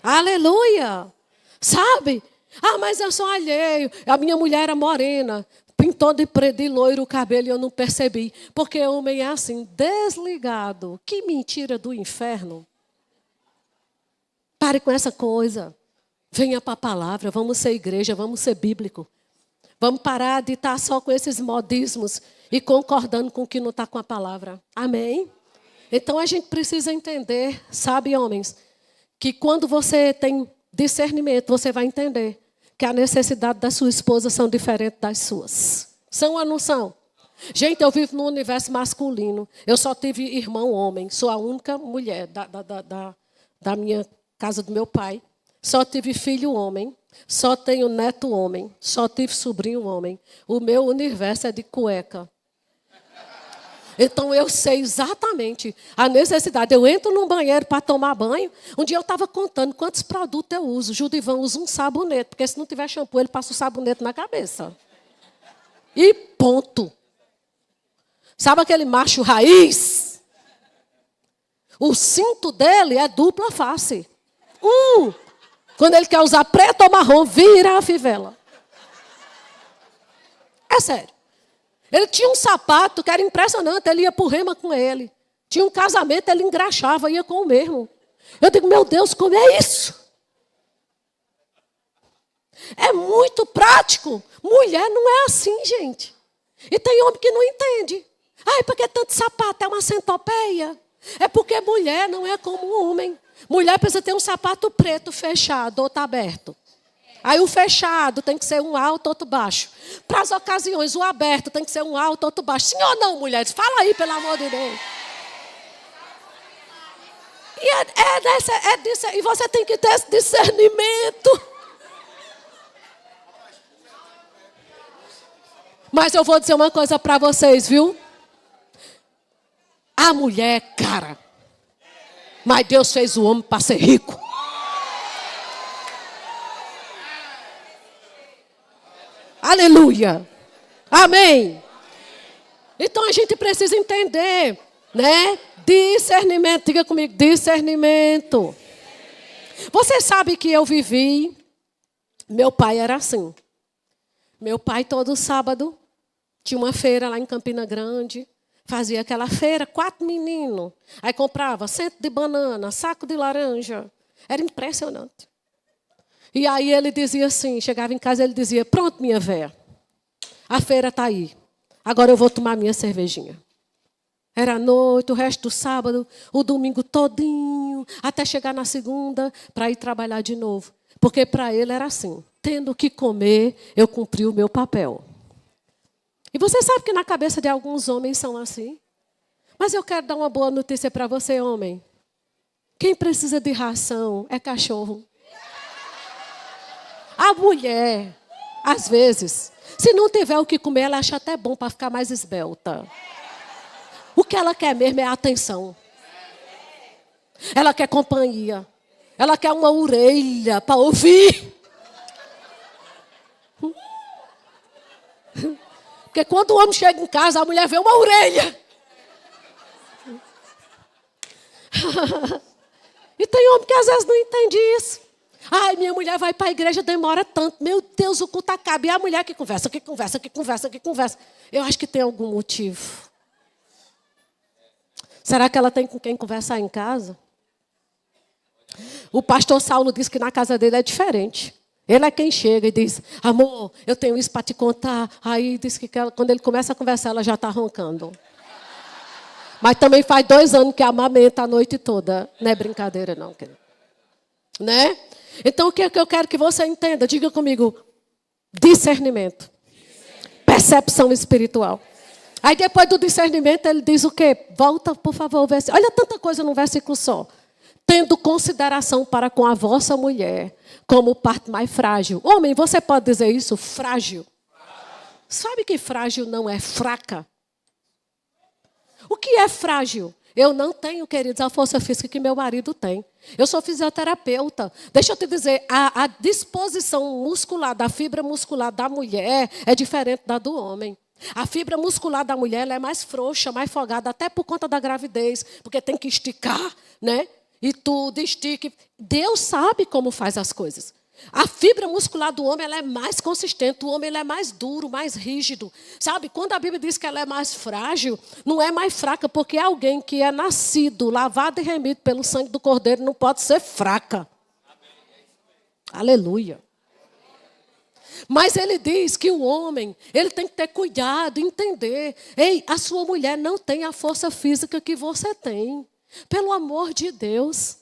Aleluia. Sabe? Ah, mas eu sou alheio. A minha mulher era morena. Pintou de preto e loiro o cabelo e eu não percebi. Porque o homem é assim, desligado. Que mentira do inferno. Pare com essa coisa. Venha para a palavra, vamos ser igreja, vamos ser bíblico. Vamos parar de estar só com esses modismos e concordando com o que não está com a palavra. Amém? Então a gente precisa entender, sabe, homens, que quando você tem discernimento, você vai entender que a necessidade da sua esposa são diferentes das suas. São ou não são? Gente, eu vivo no universo masculino. Eu só tive irmão homem. Sou a única mulher da minha casa do meu pai. Só tive filho homem. Só tenho neto homem. Só tive sobrinho homem. O meu universo é de cueca. Então, eu sei exatamente a necessidade. Eu entro num banheiro para tomar banho. Um dia eu estava contando quantos produtos eu uso. O Judivan usa um sabonete, porque se não tiver shampoo, ele passa o sabonete na cabeça. E ponto. Sabe aquele macho raiz? O cinto dele é dupla face. Quando ele quer usar preto ou marrom, vira a fivela. É sério. Ele tinha um sapato que era impressionante, ele ia para o rema com ele. Tinha um casamento, ele engraxava, ia com o mesmo. Eu digo, meu Deus, como é isso? É muito prático. Mulher não é assim, gente. E tem homem que não entende. Ai, por que tanto sapato? É uma centopeia. É porque mulher não é como um homem. Mulher precisa ter um sapato preto fechado, outro aberto. Aí o fechado tem que ser um alto, outro baixo. Para as ocasiões, o aberto tem que ser um alto, outro baixo. Sim ou não, mulheres? Fala aí, pelo amor de Deus. E disso. E você tem que ter esse discernimento. Mas eu vou dizer uma coisa para vocês, viu? A mulher é cara. Mas Deus fez o homem para ser rico. Aleluia. Amém. Então a gente precisa entender, né? Discernimento. Diga comigo, discernimento. Você sabe que eu vivi. Meu pai era assim. Meu pai todo sábado tinha uma feira lá em Campina Grande. Fazia aquela feira, 4 meninos. Aí comprava cento de banana, saco de laranja. Era impressionante. E aí ele dizia assim, chegava em casa e ele dizia, pronto, minha véia, a feira está aí. Agora eu vou tomar minha cervejinha. Era a noite, o resto do sábado, o domingo todinho, até chegar na segunda para ir trabalhar de novo. Porque para ele era assim, tendo que comer, eu cumpri o meu papel. E você sabe que na cabeça de alguns homens são assim. Mas eu quero dar uma boa notícia para você, homem. Quem precisa de ração é cachorro. A mulher, às vezes, se não tiver o que comer, ela acha até bom para ficar mais esbelta. O que ela quer mesmo é atenção. Ela quer companhia. Ela quer uma orelha para ouvir. Porque quando o homem chega em casa, a mulher vê uma orelha. E tem homem que às vezes não entende isso. Ai, minha mulher vai para a igreja, demora tanto. Meu Deus, o culto acaba. E a mulher que conversa. Eu acho que tem algum motivo. Será que ela tem com quem conversar em casa? O pastor Saulo disse que na casa dele é diferente. Ele é quem chega e diz, amor, eu tenho isso para te contar. Aí diz que quando ele começa a conversar, ela já está roncando. Mas também faz 2 anos que amamenta a noite toda. Não é brincadeira, não, querido. Né? Então, o que é que eu quero que você entenda? Diga comigo, discernimento. Percepção espiritual. Aí, depois do discernimento, ele diz o quê? Volta, por favor, o versículo. Olha tanta coisa num versículo só. Tendo consideração para com a vossa mulher, como parte mais frágil. Homem, você pode dizer isso? Frágil. Sabe que frágil não é fraca? O que é frágil? Eu não tenho, queridos, a força física que meu marido tem. Eu sou fisioterapeuta. Deixa eu te dizer, a disposição muscular, da fibra muscular da mulher é diferente da do homem. A fibra muscular da mulher ela é mais frouxa, mais folgada, até por conta da gravidez, porque tem que esticar, né? E tudo estica. Deus sabe como faz as coisas. A fibra muscular do homem ela é mais consistente, o homem ele é mais duro, mais rígido. Sabe, quando a Bíblia diz que ela é mais frágil, não é mais fraca, porque alguém que é nascido, lavado e remido pelo sangue do Cordeiro não pode ser fraca. Aleluia. Mas ele diz que o homem, ele tem que ter cuidado, entender. Ei, a sua mulher não tem a força física que você tem. Pelo amor de Deus.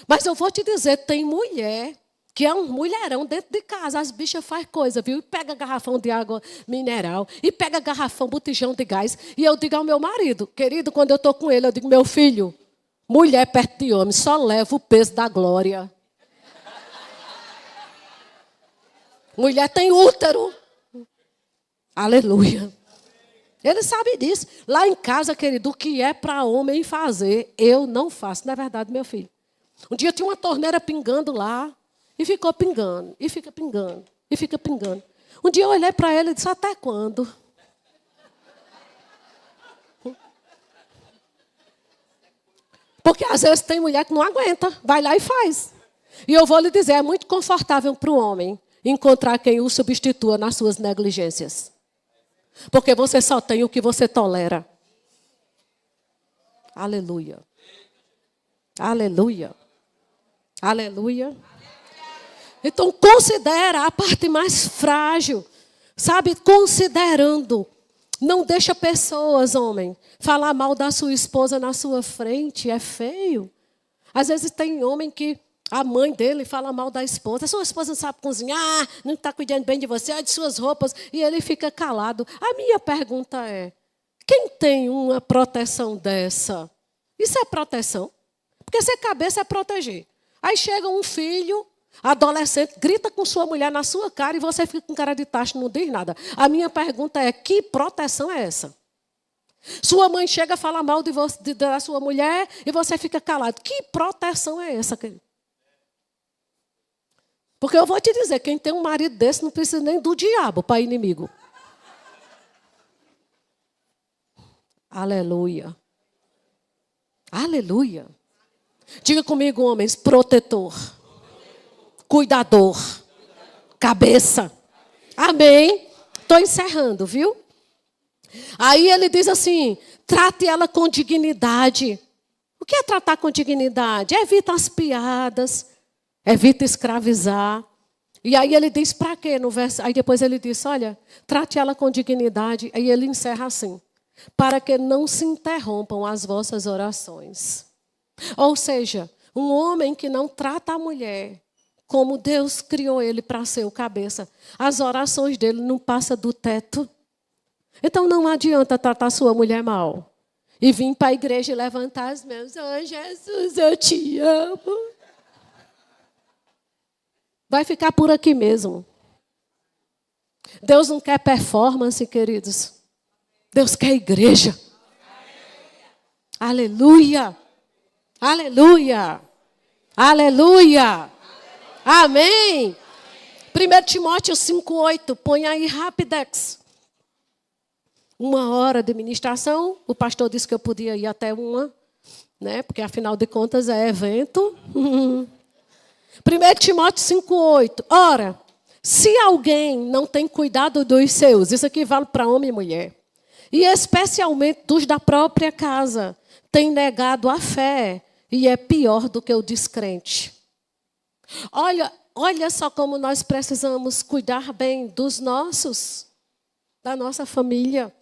Mas eu vou te dizer, tem mulher que é um mulherão dentro de casa. As bichas fazem coisa, viu? E pega garrafão de água mineral. E pega garrafão, botijão de gás. E eu digo ao meu marido, querido, quando eu estou com ele, eu digo, meu filho, mulher perto de homem só leva o peso da glória. Mulher tem útero. Aleluia. Ele sabe disso. Lá em casa, querido, o que é para homem fazer, eu não faço. Não é verdade, meu filho? Um dia tinha uma torneira pingando lá. E ficou pingando. E fica pingando. E fica pingando. Um dia eu olhei para ele e disse, até quando? Porque às vezes tem mulher que não aguenta. Vai lá e faz. E eu vou lhe dizer, é muito confortável para o homem encontrar quem o substitua nas suas negligências. Porque você só tem o que você tolera. Aleluia. Aleluia. Aleluia. Então, considera a parte mais frágil. Sabe, considerando. Não deixa pessoas, homem, falar mal da sua esposa na sua frente. É feio. Às vezes tem homem que a mãe dele fala mal da esposa. A sua esposa não sabe cozinhar, não está cuidando bem de você, é de suas roupas. E ele fica calado. A minha pergunta é, quem tem uma proteção dessa? Isso é proteção? Porque ser cabeça é proteger. Aí chega um filho, adolescente, grita com sua mulher na sua cara e você fica com cara de tacho e não diz nada. A minha pergunta é, que proteção é essa? Sua mãe chega a falar mal de você, da sua mulher e você fica calado. Que proteção é essa, querido? Porque eu vou te dizer, quem tem um marido desse não precisa nem do diabo para inimigo. Aleluia. Aleluia. Diga comigo, homens, protetor, cuidador, cabeça. Amém? Estou encerrando, viu? Aí ele diz assim, trate ela com dignidade. O que é tratar com dignidade? Evita as piadas, evita escravizar. E aí ele diz para quê? No verso, aí depois ele diz, olha, trate ela com dignidade. Aí ele encerra assim, para que não se interrompam as vossas orações. Ou seja, um homem que não trata a mulher como Deus criou ele para ser o cabeça, as orações dele não passam do teto. Então não adianta tratar sua mulher mal e vir para a igreja e levantar as mãos. Oh, Jesus, eu te amo. Vai ficar por aqui mesmo. Deus não quer performance, queridos. Deus quer igreja. Aleluia. Aleluia. Aleluia. Amém. 1 Timóteo 5,8. Põe aí rapidex. 1 hora de ministração. O pastor disse que eu podia ir até 1, né? Porque afinal de contas é evento. 1 Timóteo 5,8. Ora, se alguém não tem cuidado dos seus, isso aqui vale para homem e mulher, e especialmente dos da própria casa, tem negado a fé e é pior do que o descrente. Olha só como nós precisamos cuidar bem dos nossos, da nossa família.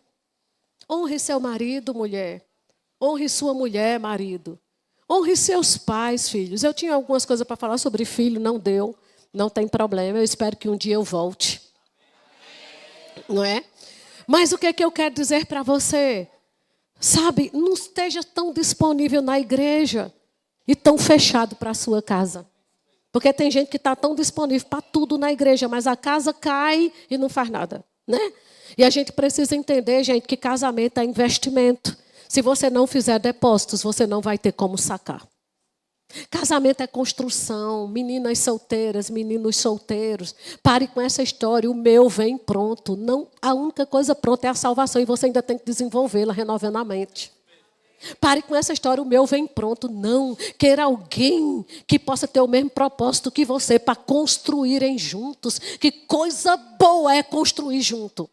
Honre seu marido, mulher. Honre sua mulher, marido. Honre seus pais, filhos. Eu tinha algumas coisas para falar sobre filho, não deu. Não tem problema, eu espero que um dia eu volte. Não é? Mas o que é que eu quero dizer para você? Sabe, não esteja tão disponível na igreja e tão fechado para a sua casa. Porque tem gente que está tão disponível para tudo na igreja, mas a casa cai e não faz nada, né? E a gente precisa entender, gente, que casamento é investimento. Se você não fizer depósitos, você não vai ter como sacar. Casamento é construção, meninas solteiras, meninos solteiros. Pare com essa história, o meu vem pronto. Não, a única coisa pronta é a salvação e você ainda tem que desenvolvê-la, renovando a mente. Pare com essa história, o meu vem pronto. Não, queira alguém que possa ter o mesmo propósito que você para construírem juntos. Que coisa boa é construir junto.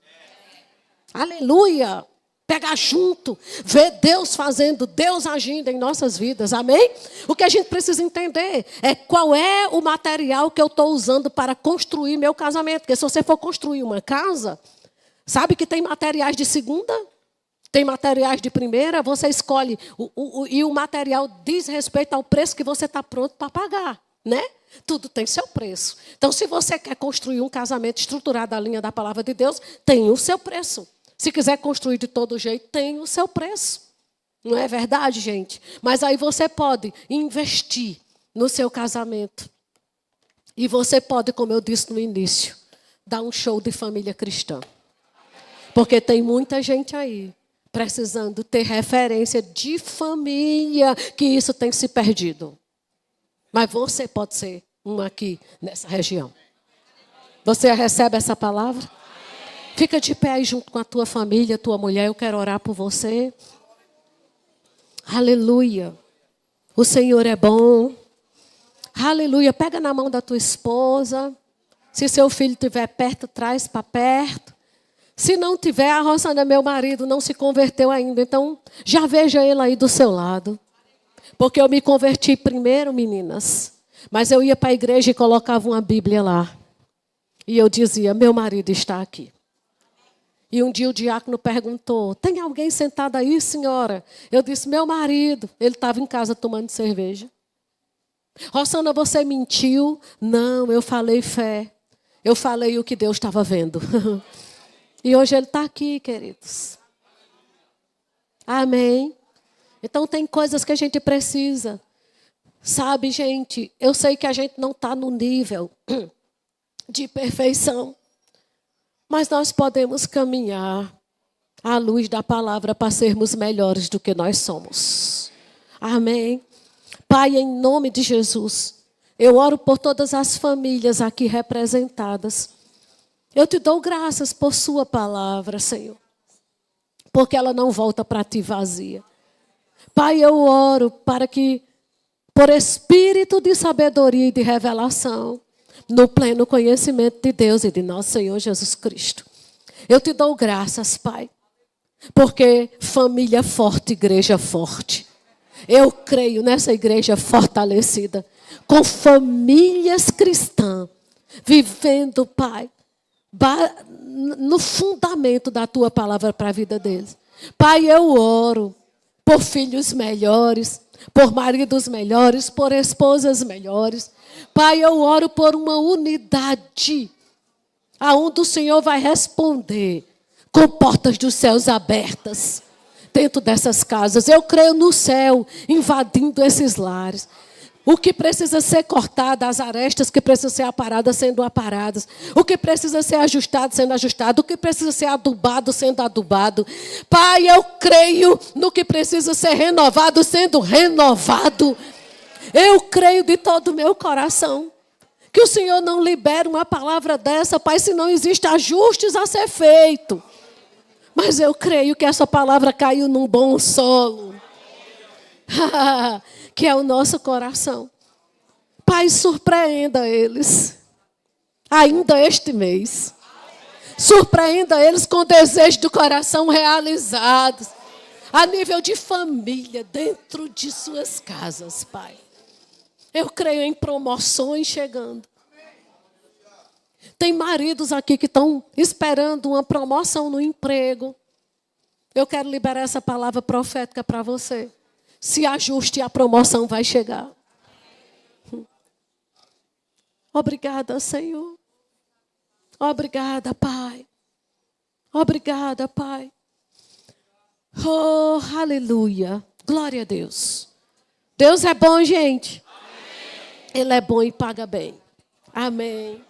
Aleluia! Pegar junto, ver Deus fazendo, Deus agindo em nossas vidas, amém? O que a gente precisa entender é qual é o material que eu estou usando para construir meu casamento. Porque se você for construir uma casa, sabe que tem materiais de segunda, tem materiais de primeira, você escolhe, e o material diz respeito ao preço que você está pronto para pagar, né? Tudo tem seu preço. Então, se você quer construir um casamento estruturado à linha da palavra de Deus, tem o seu preço. Se quiser construir de todo jeito, tem o seu preço. Não é verdade, gente? Mas aí você pode investir no seu casamento. E você pode, como eu disse no início, dar um show de família cristã. Porque tem muita gente aí precisando ter referência de família, que isso tem se perdido. Mas você pode ser um aqui nessa região. Você recebe essa palavra? Fica de pé aí junto com a tua família, tua mulher. Eu quero orar por você. Aleluia. O Senhor é bom. Aleluia. Pega na mão da tua esposa. Se seu filho estiver perto, traz para perto. Se não tiver, a Rosana, meu marido, não se converteu ainda. Então, já veja ele aí do seu lado. Porque eu me converti primeiro, meninas. Mas eu ia para a igreja e colocava uma Bíblia lá. E eu dizia, meu marido está aqui. E um dia o diácono perguntou, tem alguém sentado aí, senhora? Eu disse, meu marido. Ele estava em casa tomando cerveja. Rosana, você mentiu? Não, eu falei fé. Eu falei o que Deus estava vendo. E hoje ele está aqui, queridos. Amém. Então tem coisas que a gente precisa. Sabe, gente, eu sei que a gente não está no nível de perfeição. Mas nós podemos caminhar à luz da palavra para sermos melhores do que nós somos. Amém. Pai, em nome de Jesus, eu oro por todas as famílias aqui representadas. Eu te dou graças por sua palavra, Senhor. Porque ela não volta para ti vazia. Pai, eu oro para que, por espírito de sabedoria e de revelação, no pleno conhecimento de Deus e de nosso Senhor Jesus Cristo, eu te dou graças, Pai, porque família forte, igreja forte. Eu creio nessa igreja fortalecida, com famílias cristãs, vivendo, Pai, no fundamento da tua palavra para a vida deles. Pai, eu oro por filhos melhores, por maridos melhores, por esposas melhores. Pai, eu oro por uma unidade, aonde o Senhor vai responder com portas dos céus abertas dentro dessas casas. Eu creio no céu invadindo esses lares. O que precisa ser cortado, as arestas que precisam ser aparadas, sendo aparadas. O que precisa ser ajustado, sendo ajustado. O que precisa ser adubado, sendo adubado. Pai, eu creio no que precisa ser renovado, sendo renovado. Eu creio de todo o meu coração que o Senhor não libera uma palavra dessa, Pai, se não existe ajustes a ser feito. Mas eu creio que essa palavra caiu num bom solo. Que é o nosso coração. Pai, surpreenda eles. Ainda este mês. Surpreenda eles com desejos do coração realizados. A nível de família, dentro de suas casas, Pai. Eu creio em promoções chegando. Tem maridos aqui que estão esperando uma promoção no emprego. Eu quero liberar essa palavra profética para você. Se ajuste, a promoção vai chegar. Obrigada, Senhor. Obrigada, Pai. Obrigada, Pai. Oh, aleluia. Glória a Deus. Deus é bom, gente. Ele é bom e paga bem. Amém.